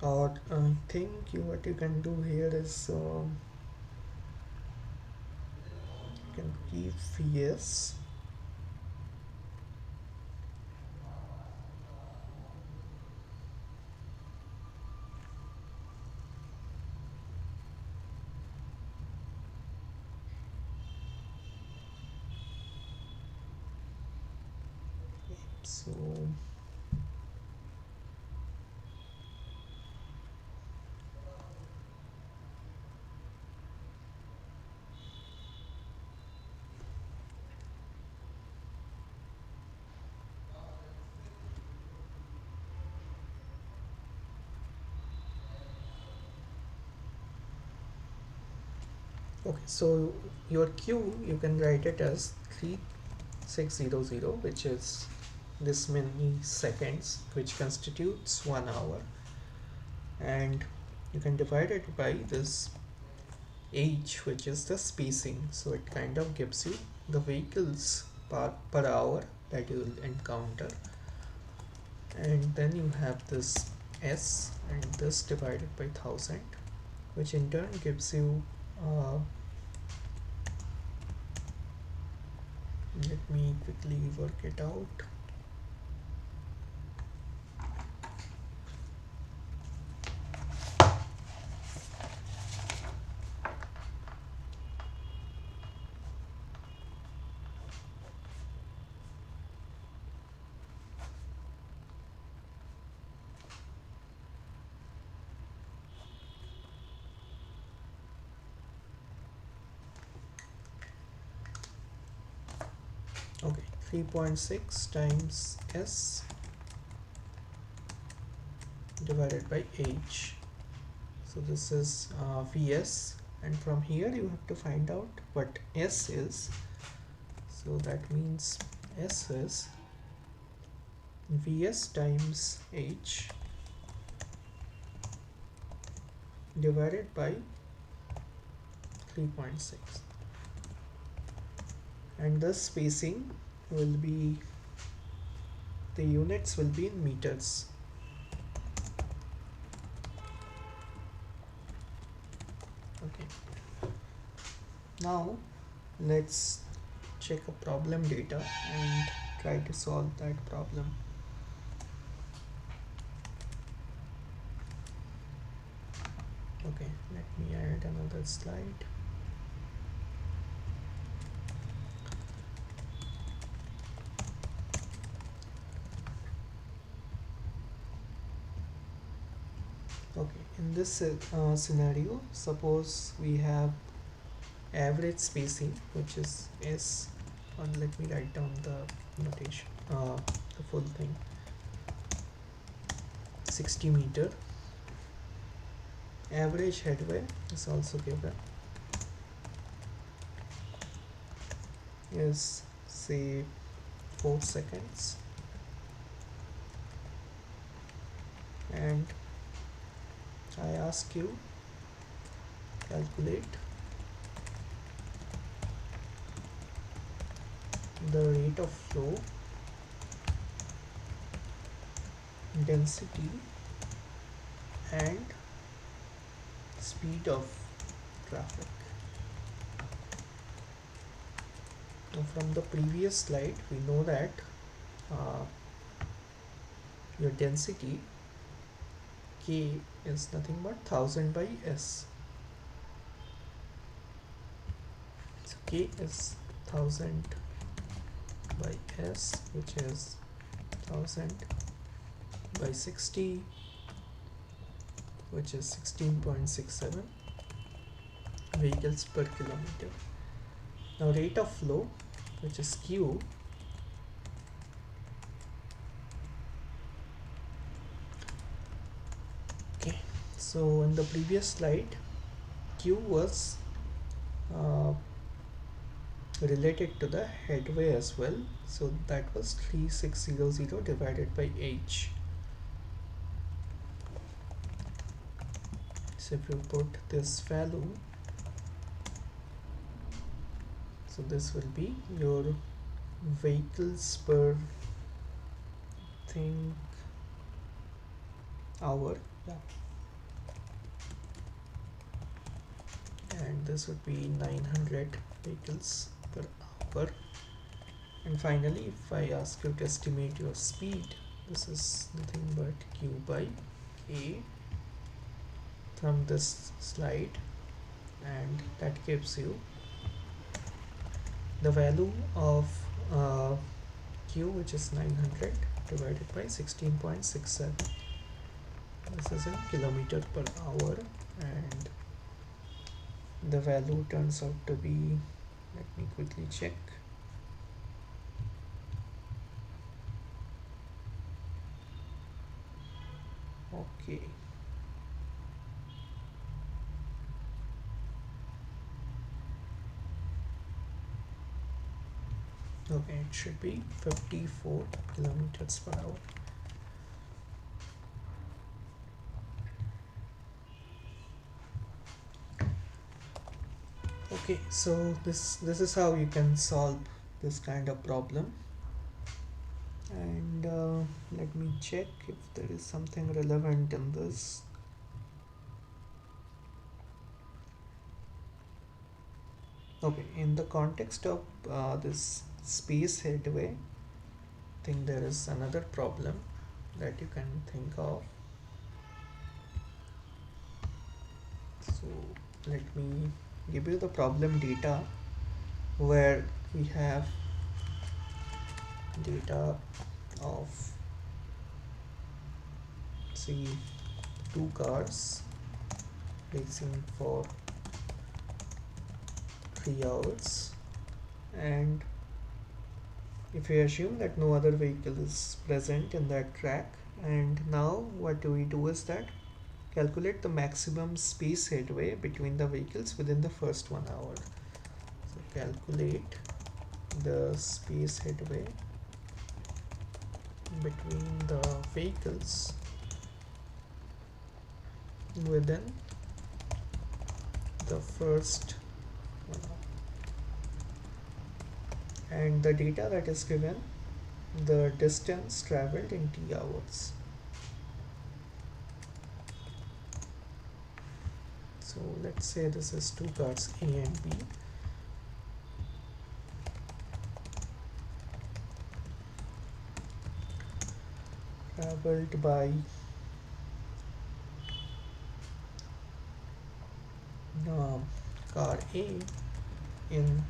or I think what you can do here is you can keep Vs so okay, so your Q you can write it as 3600, which is this many seconds, which constitutes 1 hour, and you can divide it by this H, which is the spacing. So it kind of gives you the vehicles per hour that you will encounter, and then you have this S and this divided by 1000, which in turn gives you let me quickly work it out. Okay, 3.6 times S divided by H. So this is Vs, and from here you have to find out what S is. So that means S is Vs times H divided by 3.6, and the spacing will be, the units will be in meters. Okay, now let's check a problem data and try to solve that problem. Okay, let me add another slide. Okay, in this scenario, suppose we have average spacing, which is S, or let me write down the notation, the full thing, 60 meter. Average headway is also given, is say 4 seconds, and I ask you calculate the rate of flow, density, and speed of traffic. Now from the previous slide we know that your density K is nothing but 1000 by S. So K is 1000 by S, which is 1000 by 60 which is 16.67 vehicles per kilometer. Now rate of flow, which is Q, okay, so in the previous slide Q was uh, related to the headway as well, so that was 3600 divided by H. So if you put this value, so this will be your vehicles per thing hour, yeah, and this would be 900 vehicles per hour. And finally, if I ask you to estimate your speed, this is nothing but Q by A from this slide, and that gives you the value of Q, which is 900 divided by 16.67. This is in kilometer per hour, and the value turns out to be, let me quickly check, okay, okay, it should be 54 kilometers per hour. Okay, so this is how you can solve this kind of problem. And let me check if there is something relevant in this. Okay, in the context of this space headway, I think there is another problem that you can think of. So let me give you the problem data, where we have data of, see, two cars racing for 3 hours, and if we assume that no other vehicle is present in that track, and now what do we do is that calculate the maximum space headway between the vehicles within the first 1 hour. So calculate the space headway between the vehicles within the first 1 hour, and the data that is given, the distance traveled in T hours. So let's say this is two cars A and B. Traveled by car A in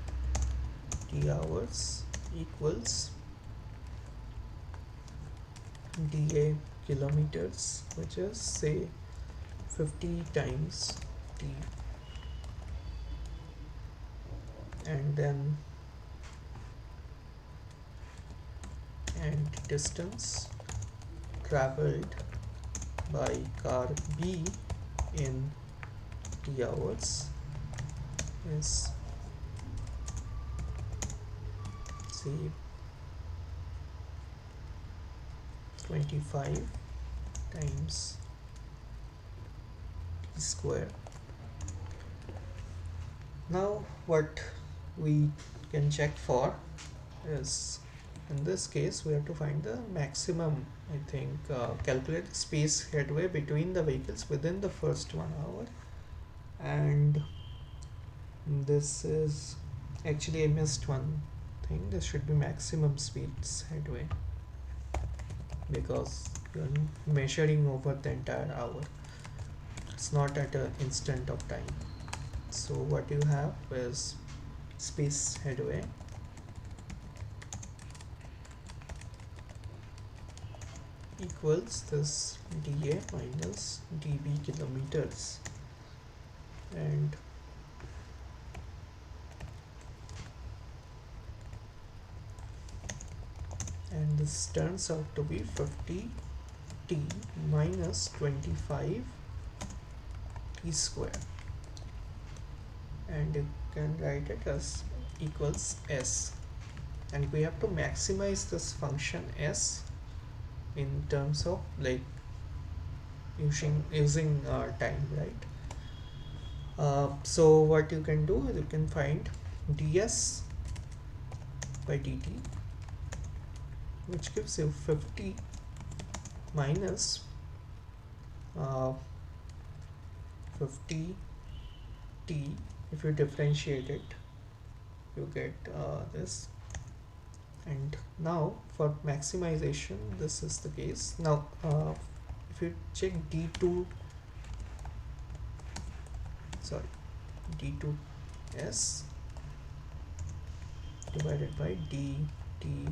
T hours equals dA kilometers, which is say 50 times T, and then distance traveled by car B in T hours is, say, 25 times T square. Now what we can check for is, in this case we have to find the maximum, I think, calculate the space headway between the vehicles within the first 1 hour, and this is, actually I missed one thing, this should be maximum speeds headway, because you're measuring over the entire hour, it's not at an instant of time. So what you have is space headway equals this dA minus dB kilometers, and this turns out to be 50t minus 25 t square, and you can write it as equals s, and we have to maximize this function s in terms of like using time, right? So what you can do is you can find ds by dt, which gives you 50 minus 50t. If you differentiate it, you get this. And now for maximization, this is the case. Now if you check d2s divided by dt2,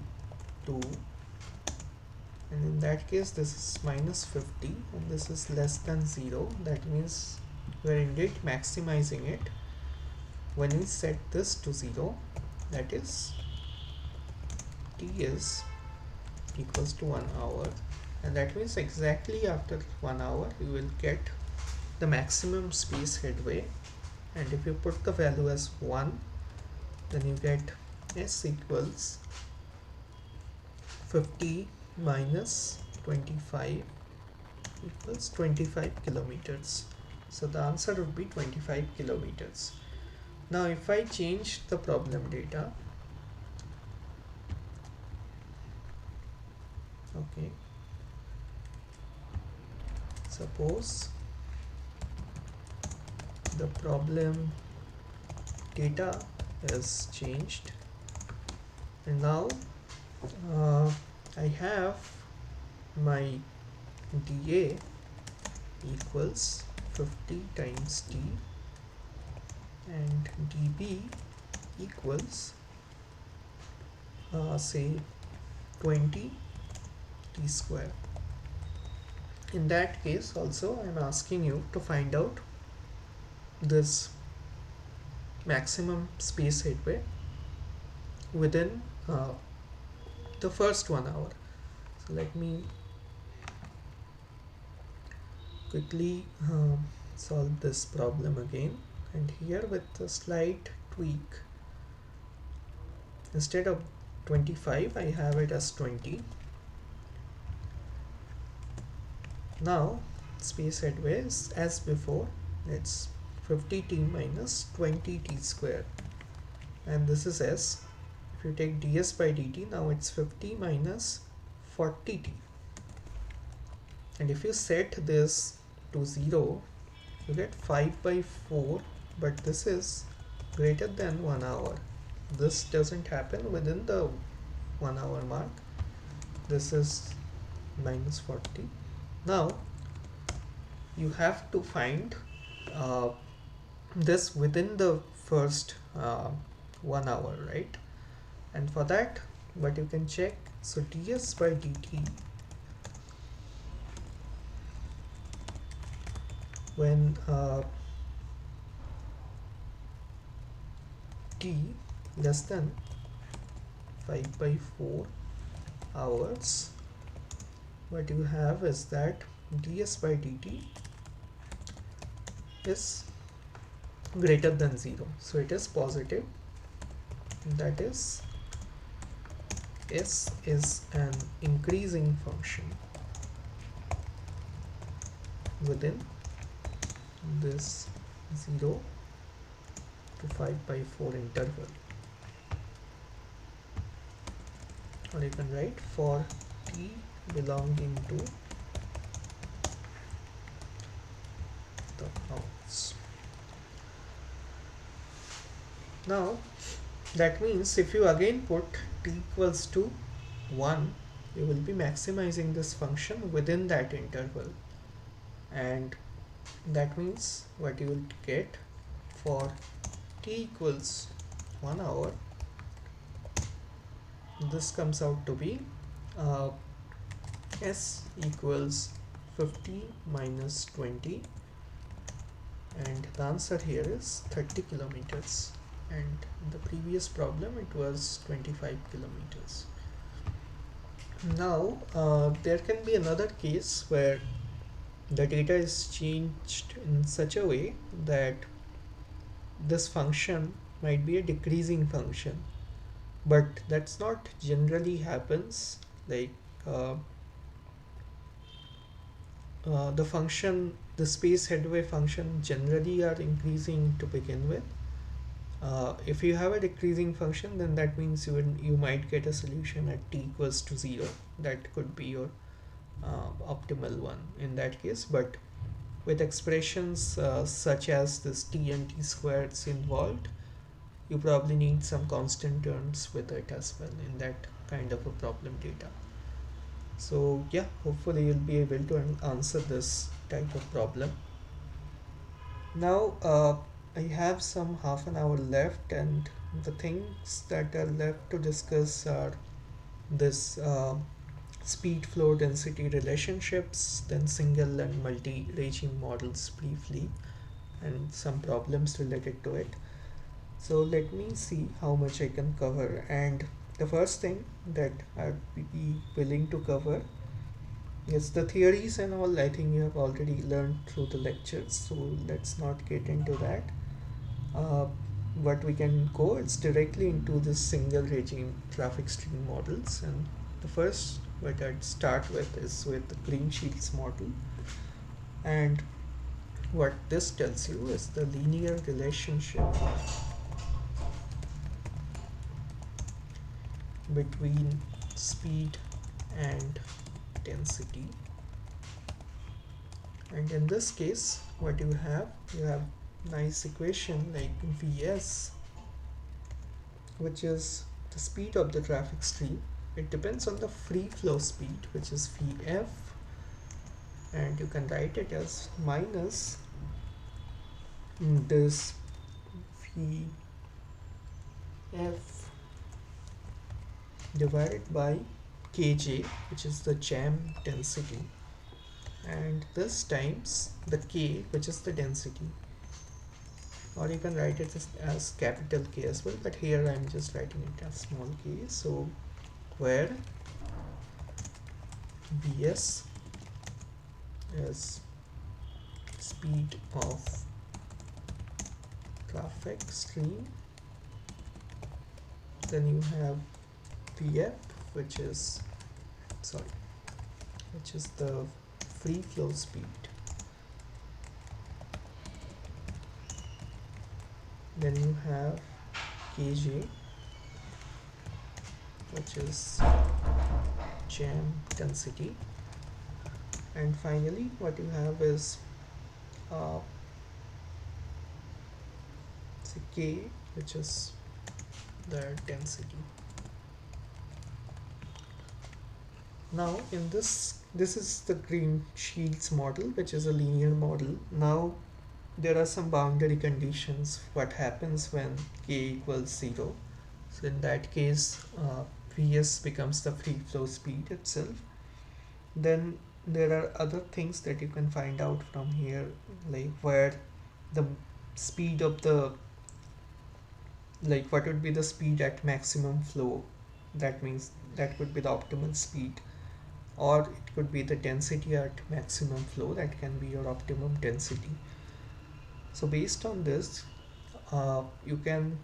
and in that case this is minus 50 and this is less than 0. That means we are indeed maximizing it. When we set this to 0, that is t is equals to 1 hour, and that means exactly after 1 hour you will get the maximum space headway. And if you put the value as 1, then you get s equals 50 minus 25 equals 25 kilometers. So the answer would be 25 kilometers. Now if I change the problem data, okay, suppose the problem data is changed, and now I have my dA equals 50 times t and dB equals say 20 t square. In that case also I am asking you to find out this maximum space headway within the first 1 hour. So let me quickly solve this problem again, and here with a slight tweak, instead of 25 I have it as 20. Now space headway is as before, it's 50t minus 20t square, and this is s. If you take ds by dt, now it's 50 minus 40t, and if you set this to 0, you get 5 by 4, but this is greater than 1 hour. This doesn't happen within the 1 hour mark. This is minus 40. Now you have to find this within the first 1 hour, right? And for that, what you can check, so ds by dt, when t less than 5 by 4 hours, what you have is that ds by dt is greater than 0, so it is positive. That is, s is an increasing function within this 0 to 5 by 4 interval, or you can write for t belonging to the house. Now that means if you again put t equals to 1, you will be maximizing this function within that interval, and that means what you will get for t equals 1 hour, this comes out to be S equals 50 minus 20, and the answer here is 30 kilometers, and in the previous problem it was 25 kilometers. Now there can be another case where the data is changed in such a way that this function might be a decreasing function, but that's not generally happens. Like uh, the space headway function generally are increasing to begin with. If you have a decreasing function, then that means you might get a solution at t equals to 0. That could be your optimal one in that case. But with expressions such as this t and t squareds involved, you probably need some constant terms with it as well in that kind of a problem data. So yeah, hopefully you'll be able to answer this type of problem. Now I have some half an hour left, and the things that are left to discuss are this speed flow density relationships, then single and multi regime models briefly, and some problems related to it. So let me see how much I can cover. And the first thing that I'd be willing to cover is the theories and all. I think you have already learned through the lectures, so let's not get into that. Uh, what we can go it's directly into this single regime traffic stream models, and the first what I'd start with is with the Green Shields model. And what this tells you is the linear relationship between speed and density. And in this case, what you have nice equation like Vs, which is the speed of the traffic stream. It depends on the free flow speed, which is Vf, and you can write it as minus this Vf divided by Kj, which is the jam density, and this times the K, which is the density, or you can write it as capital K as well, but here I'm just writing it as small k. So where Vs is speed of traffic stream, then you have Vf, which is the free flow speed. Then you have Kj, which is jam density, and finally what you have is K, which is the density. Now in this is the Green Shields model, which is a linear model. Now there are some boundary conditions. What happens when k equals 0? So in that case Vs becomes the free flow speed itself. Then there are other things that you can find out from here, like where the speed of the what would be the speed at maximum flow. That means that would be the optimal speed, or it could be the density at maximum flow. That can be your optimum density. So based on this you can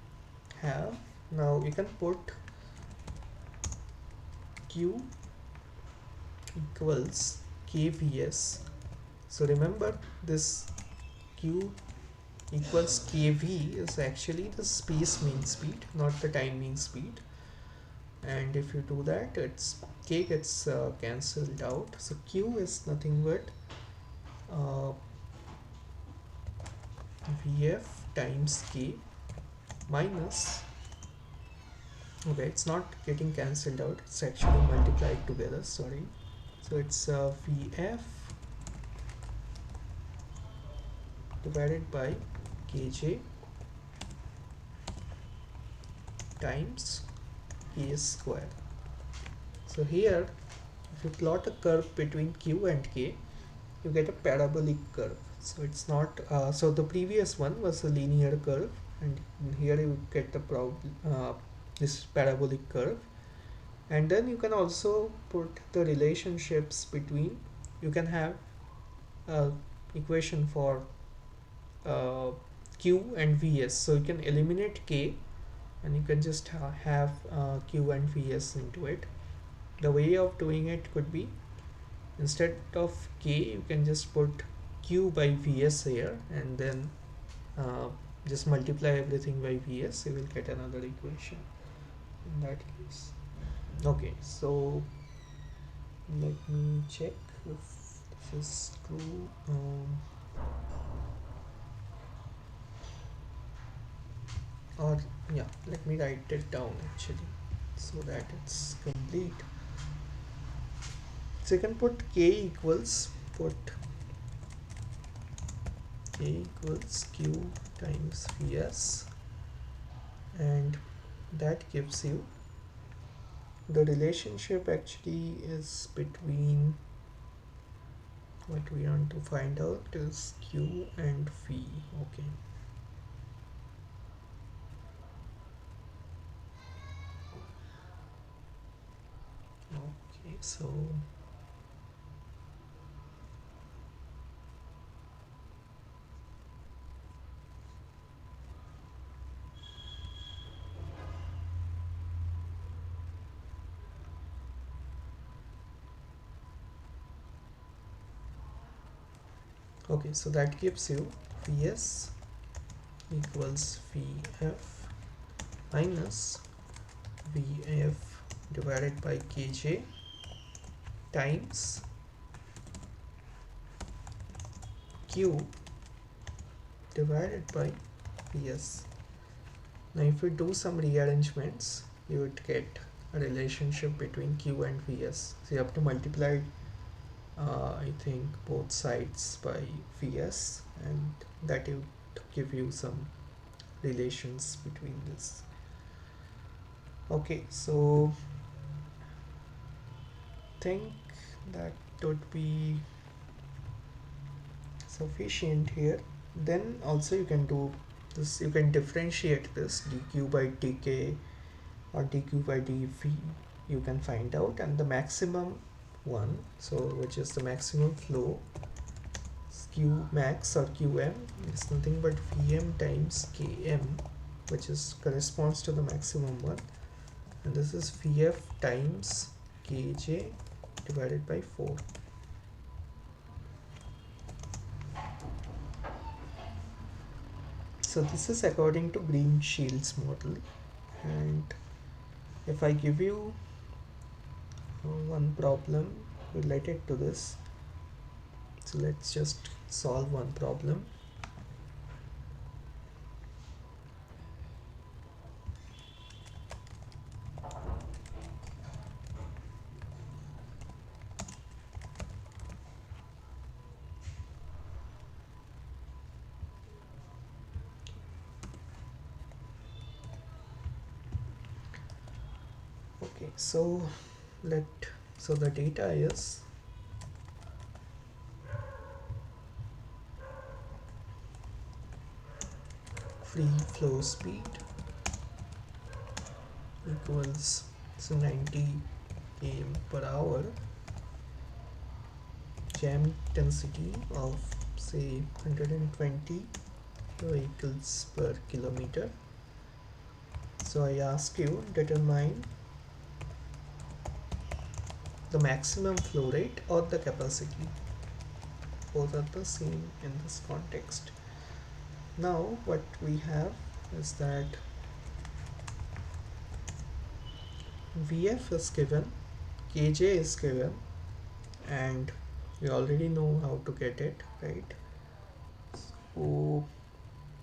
put Q equals KVS. So remember, this Q equals KV is actually the space mean speed, not the time mean speed. And if you do that, it's K gets cancelled out. So Q is nothing but Vf times K minus, okay, it's not getting cancelled out, it's actually multiplied together, sorry. So it's Vf divided by Kj times K square. So here if you plot a curve between q and k, you get a parabolic curve. So it's not so the previous one was a linear curve, and here you get the this parabolic curve. And then you can also put the relationships between, you can have a equation for uh, q and vs, so you can eliminate k and you can just have q and vs into it. The way of doing it could be, instead of k you can just put q by vs here, and then uh, just multiply everything by vs, you will get another equation in that case. Okay, so let me check if this is true. Or yeah, let me write it down actually so that it's complete. So you can put k equals, put k equals q times vs, and that gives you the relationship actually is between, what we want to find out is q and v. Okay, okay, so okay, so that gives you vs equals vf minus vf divided by kj times q divided by vs. Now if you do some rearrangements, you would get a relationship between q and vs. So you have to multiply I think both sides by vs, and that would give you some relations between this. Okay, so think that would be sufficient here. Then also you can do this, you can differentiate this dq by dk or dq by dv, you can find out, and the maximum one, so which is the maximum flow, q max or qm is nothing but vm times km, which is corresponds to the maximum one, and this is vf times kj divided by 4. So this is according to Green-Shields model, and if I give you one problem related to this, so let's just solve one problem. Okay, so the data is free flow speed equals 90 km per hour, jam intensity of say 120 vehicles per kilometer. So I ask you, determine the maximum flow rate or the capacity. Both are the same in this context. Now what we have is that Vf is given, Kj is given, and we already know how to get it, right? So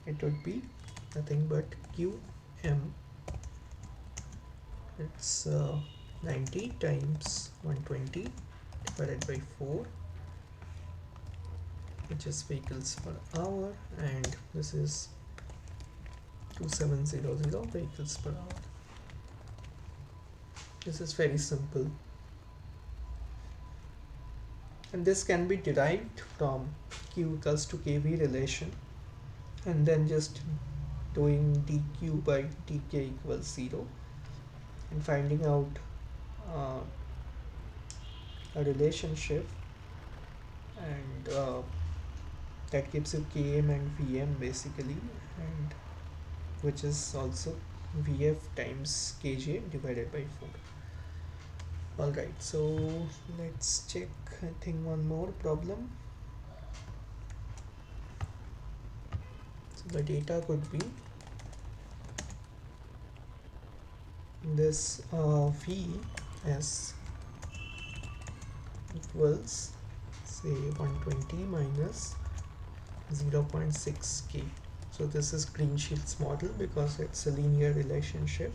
it would be nothing but Qm, it's 90 times 120 divided by 4, which is vehicles per hour, and this is 2700 vehicles per hour. This is very simple. And this can be derived from q equals to kv relation, and then just doing dq by dk equals 0 and finding out uh, a relationship, and that gives you km and vm basically, and which is also vf times kj divided by 4. Alright, so let's check, I think, one more problem. So the data could be this v s equals say 120 minus 0.6 k. So this is Green-Shields model because it's a linear relationship.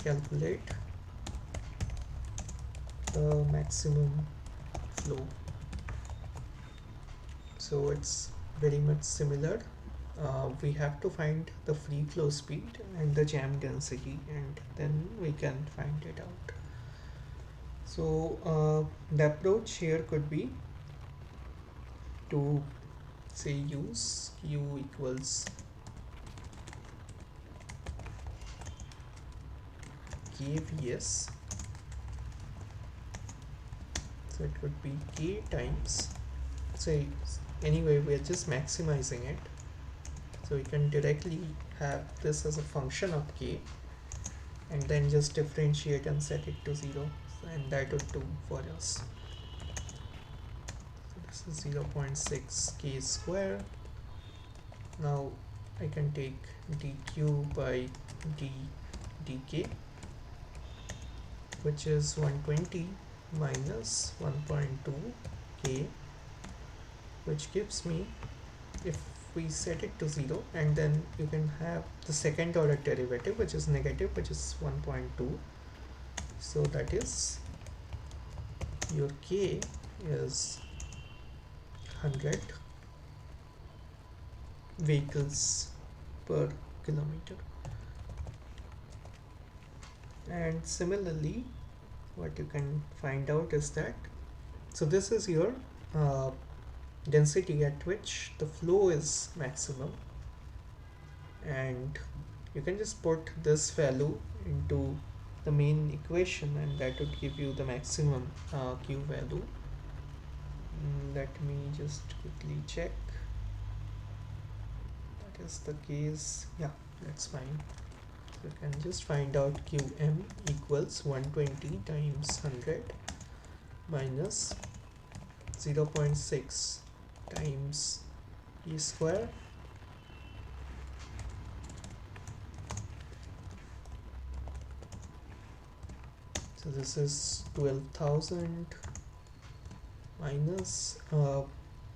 Calculate the maximum flow. So it's very much similar. We have to find the free flow speed and the jam density, and then we can find it out. So the approach here could be to say use q equals kvs. So it would be k times, say, anyway we are just maximizing it, so we can directly have this as a function of k and then just differentiate and set it to 0, and that would do for us. So this is 0.6 k square. Now I can take dq by dk, which is 120 minus 1.2 k, which gives me, if we set it to 0, and then you can have the second order derivative which is negative, which is 1.2. So that is, your k is 100 vehicles per kilometer. And similarly, what you can find out is that, so this is your density at which the flow is maximum, and you can just put this value into the main equation and that would give you the maximum q value. Let me just quickly check. That is the case. Yeah, that's fine. So you can just find out qm equals 120 times 100 minus 0.6 times e square so this is 12,000 minus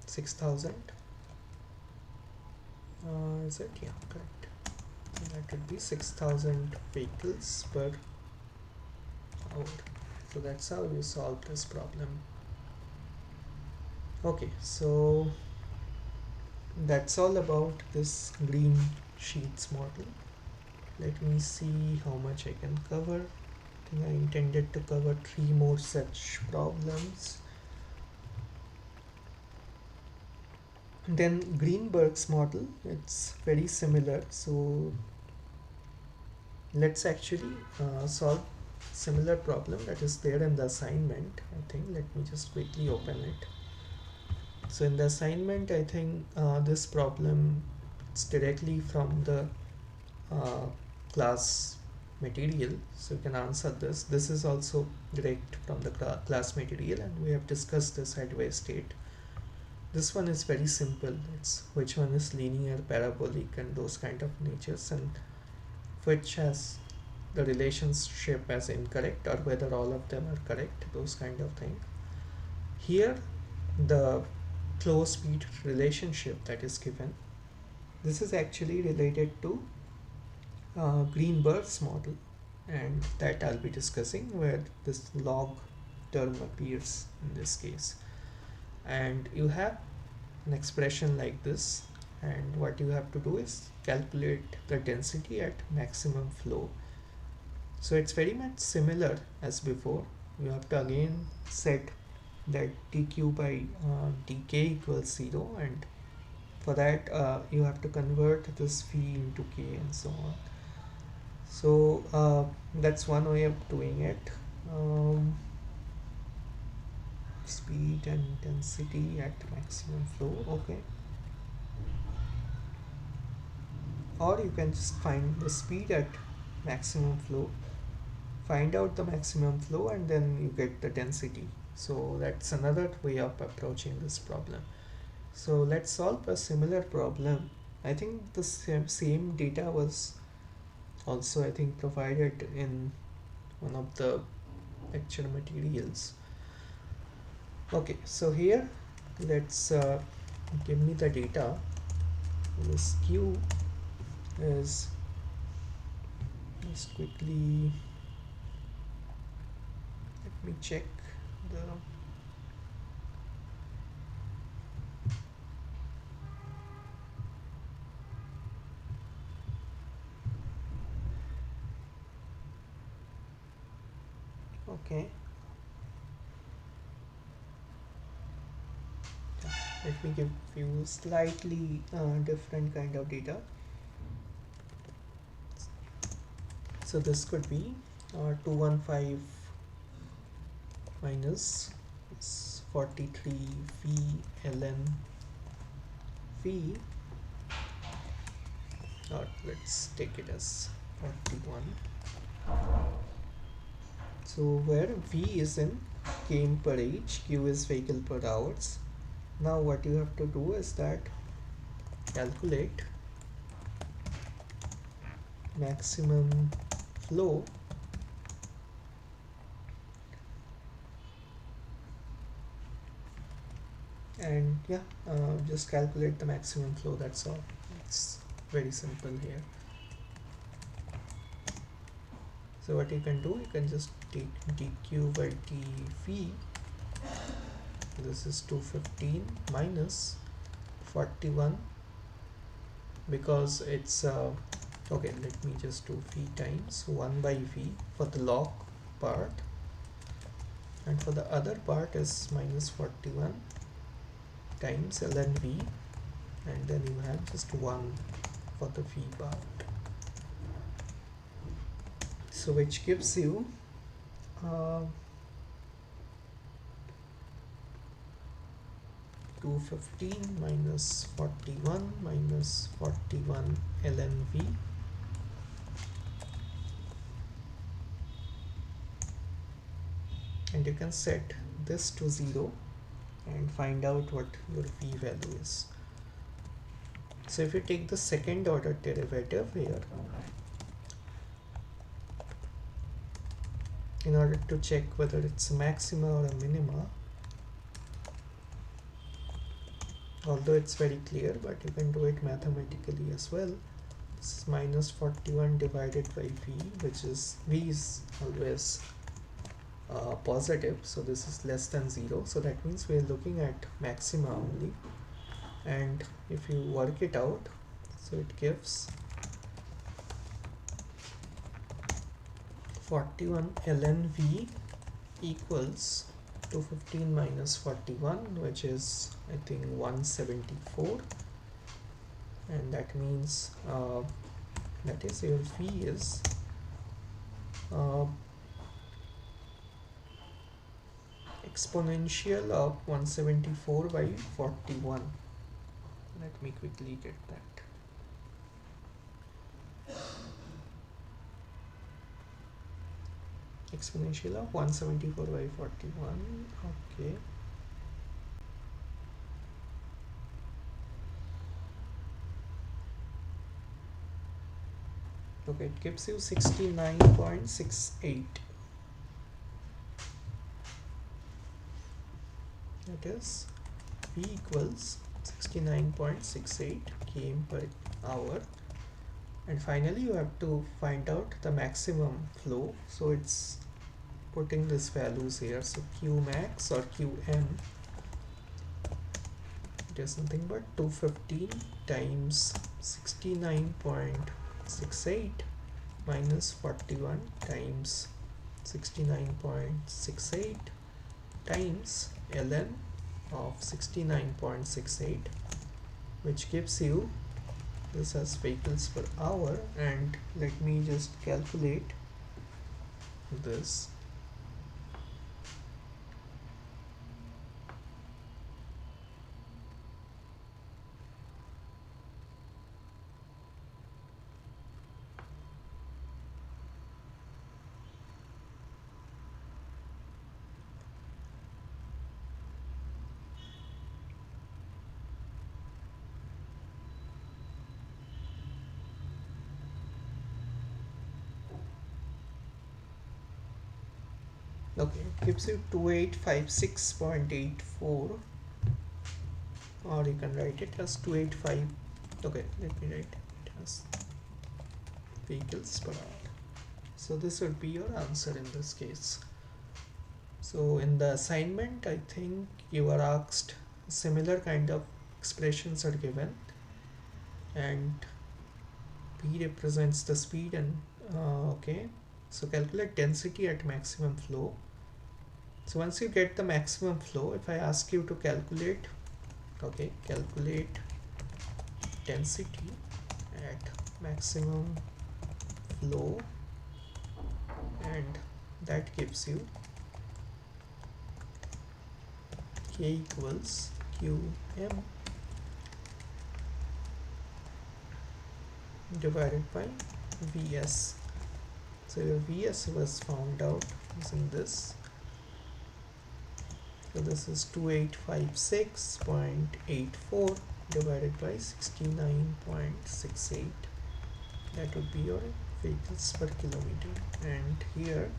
6,000. Is it? Yeah, correct. So that would be 6,000 vehicles per hour. So that's how you solve this problem. Okay, so that's all about this Green-Shields model. Let me see how much I can cover. I think I intended to cover 3 more such problems. Then Greenberg's model, it's very similar. So let's actually solve similar problem that is there in the assignment. I think, let me just quickly open it. So in the assignment, I think this problem is directly from the class material, so you can answer this. This is also direct from the class material, and we have discussed this at way state. This one is very simple. It's which one is linear, parabolic, and those kind of natures, and which has the relationship as incorrect or whether all of them are correct, those kind of thing. Here the flow speed relationship that is given, this is actually related to Greenberg's model, and that I'll be discussing, where this log term appears in this case. And you have an expression like this, and what you have to do is calculate the density at maximum flow. So it's very much similar as before. you have to again set that dq by dk equals 0, and for that you have to convert this v into k and so on. So that's one way of doing it. Speed and intensity at maximum flow, okay. Or you can just find the speed at maximum flow, find out the maximum flow, and then you get the density. So that's another way of approaching this problem. So let's solve a similar problem. I think the same data was also, I think, provided in one of the lecture materials. Okay, so here let's give me the data. This q is, just quickly let me check the okay. Let me give you slightly different kind of data. So this could be 215 minus 43 v ln v, or let's take it as 41. So where v is in km per h, q is vehicle per hours. Now what you have to do is that calculate maximum flow and just calculate the maximum flow, that's all. It's very simple here. So what you can do, you can just take dq by dv. This is 215 minus 41, because it's okay, let me just do v times 1 by v for the log part, and for the other part is minus 41 times ln v, and then you have just 1 for the v part. So which gives you 215 minus 41 minus 41 ln v, and you can set this to 0 and find out what your v value is. So if you take the second order derivative here, in order to check whether it's a maxima or a minima, although it's very clear, but you can do it mathematically as well. This is minus 41 divided by v, which is, v is always positive, so this is less than 0, so that means we are looking at maxima only. And if you work it out, so it gives 41 ln v equals 215 minus 41, which is I think 174, and that means that is your v is exponential of 174 by 41. Let me quickly get that. Exponential of 174 by 41. Okay. Okay, it gives you 69.68. That is v equals 69.68 km per hour. And finally you have to find out the maximum flow, so it's putting these values here. So q max or qm, it is nothing but 215 times 69.68 minus 41 times 69.68 times ln of 69.68, which gives you this as vehicles per hour. And let me just calculate this. Okay, it gives you 2856.84, or you can write it as 285. Okay, let me write it as vehicles per hour. So this would be your answer in this case. So in the assignment, I think you are asked similar kind of expressions are given, and P represents the speed, and okay, so calculate density at maximum flow. So once you get the maximum flow, if I ask you to calculate, okay, calculate density at maximum flow, and that gives you K equals Qm divided by Vs. So your Vs was found out using this. So this is 2856.84 divided by 69.68. That would be your vehicles per kilometer. And here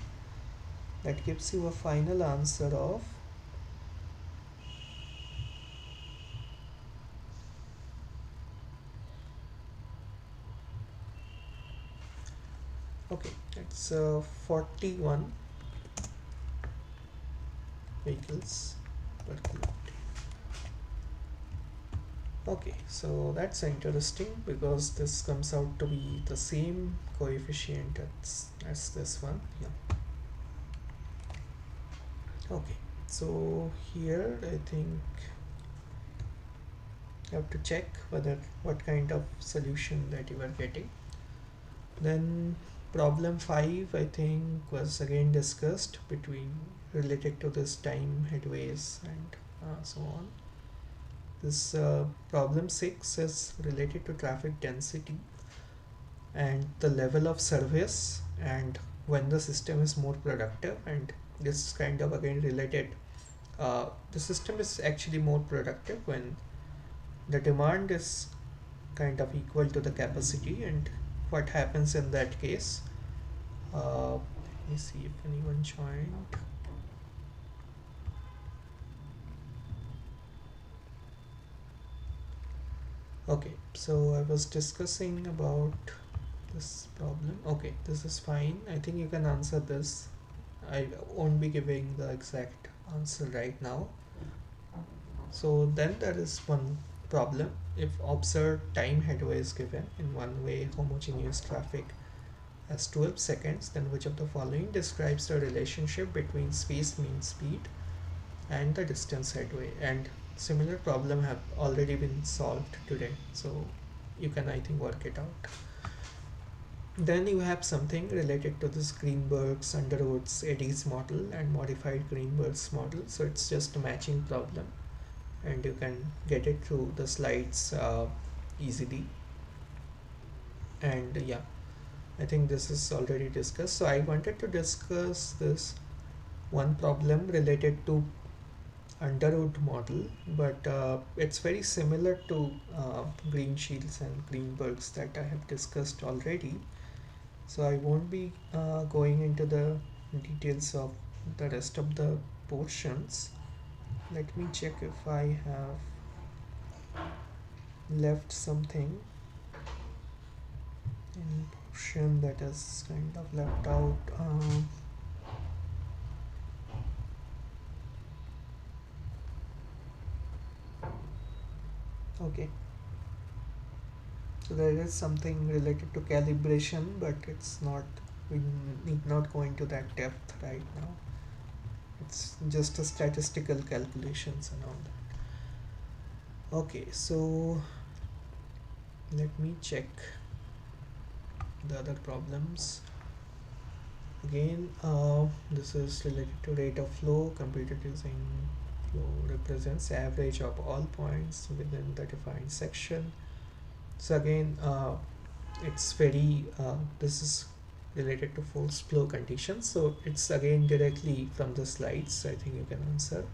that gives you a final answer of okay, it's 41 vehicles per kilometer. Okay, so that's interesting because this comes out to be the same coefficient as this one. Yeah. Okay, so here I think you have to check what kind of solution that you are getting. Then problem 5 I think was again discussed related to this time headways and so on. This problem 6 is related to traffic density and the level of service and when the system is more productive, and this is kind of again related. The system is actually more productive when the demand is kind of equal to the capacity. And what happens in that case? Let me see if anyone joined. Okay, so I was discussing about this problem. Okay, this is fine. I think you can answer this. I won't be giving the exact answer right now. So then there is one problem. If observed time headway is given in one-way homogeneous traffic as 12 seconds, then which of the following describes the relationship between space mean speed and the distance headway? And similar problem have already been solved today, so you can, I think, work it out. Then you have something related to this Greenberg's, Underwood's, Eddy's model and modified Greenberg's model. So it's just a matching problem, and you can get it through the slides easily. And yeah, I think this is already discussed. So I wanted to discuss this one problem related to Underwood model, but it's very similar to Greenshields and Greenberg's that I have discussed already. So I won't be going into the details of the rest of the portions. Let me check if I have left something in portion that is kind of left out. Okay, so there is something related to calibration, but it's not We need not go into that depth right now. It's just a statistical calculations and all that. Okay, so let me check the other problems. Again, this is related to rate of flow. Computed using flow represents average of all points within the defined section. So again, it's very this is related to force flow conditions, so it's again directly from the slides. I think you can answer.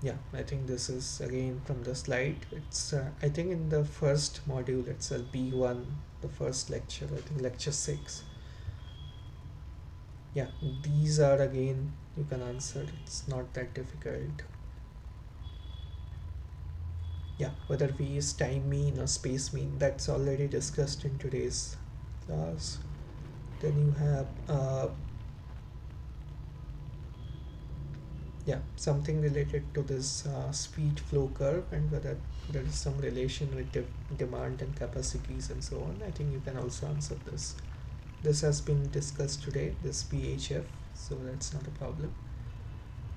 Yeah, I think this is again from the slide. It's I think in the first module itself, B1, the first lecture, I think lecture 6. Yeah, these are again you can answer. It's not that difficult. Yeah, whether we use time mean or space mean, that's already discussed in today's class. Then you have yeah, something related to this speed flow curve and whether there is some relation with demand and capacities and so on. I think you can also answer this. This has been discussed today, this BHF, so that's not a problem.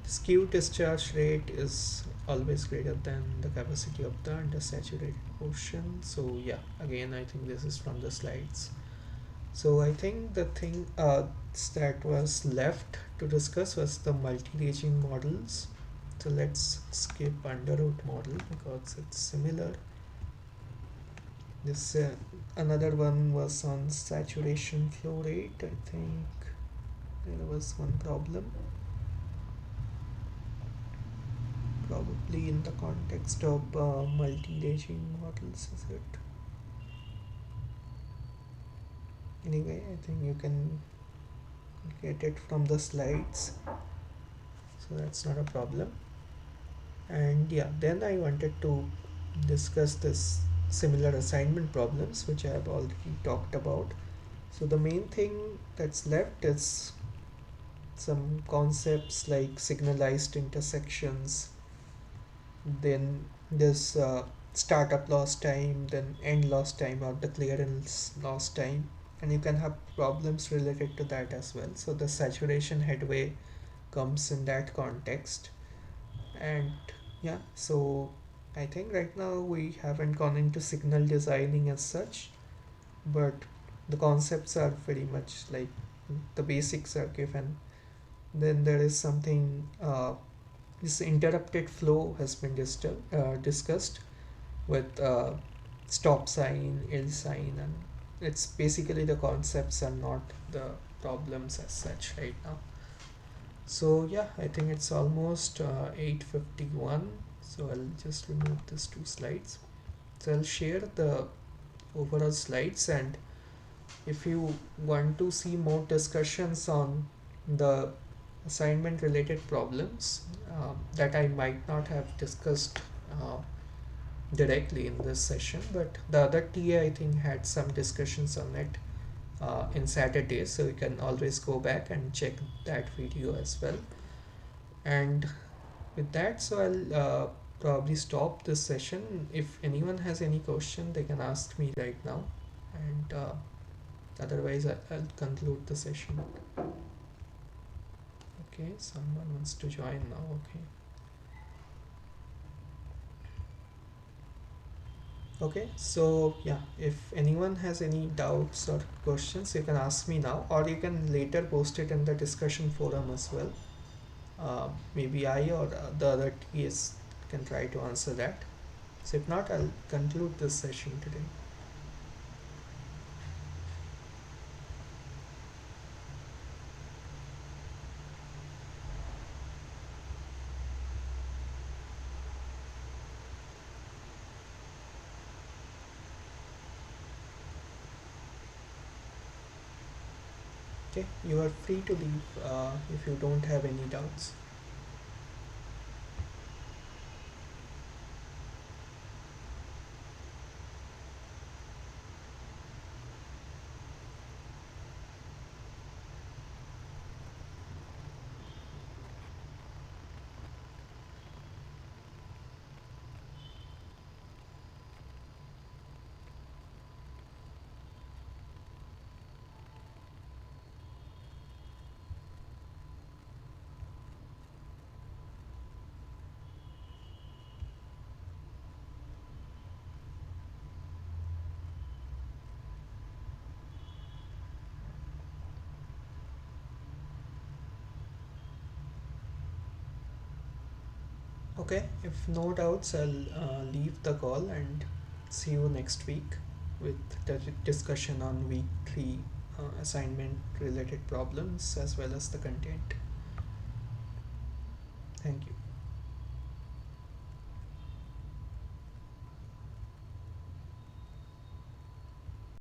This Q discharge rate is always greater than the capacity of the undersaturated portion. So yeah, again I think this is from the slides. So I think the thing that was left to discuss was the multi-raging models. So let's skip under root model because it's similar. This another one was on saturation flow rate. I think there was one problem, probably in the context of multi-raging models. Is it? Anyway, I think you can get it from the slides, so that's not a problem. And yeah, then I wanted to discuss this similar assignment problems which I have already talked about. So the main thing that's left is some concepts like signalized intersections, then this startup lost time, then end lost time or the clearance lost time, and you can have problems related to that as well. So the saturation headway comes in that context. And yeah, so I think right now we haven't gone into signal designing as such, but the concepts are very much like the basics are given. Then there is something, this interrupted flow has been discussed with stop sign, L sign, and it's basically the concepts and not the problems as such right now. So yeah, I think it's almost 8:51. So I'll just remove these two slides. So I'll share the overall slides, and if you want to see more discussions on the assignment related problems that I might not have discussed uh, directly in this session, but the other TA I think had some discussions on it in Saturday, so you can always go back and check that video as well. And with that, so I'll probably stop this session. If anyone has any question, they can ask me right now, and otherwise I'll conclude the session. Okay, someone wants to join now. Okay. Okay, so yeah, if anyone has any doubts or questions, you can ask me now, or you can later post it in the discussion forum as well. Maybe I or the other TAs can try to answer that. So if not, I'll conclude this session today. Okay, you are free to leave if you don't have any doubts. Okay, if no doubts, I'll leave the call and see you next week with the discussion on week 3 assignment related problems as well as the content. Thank you.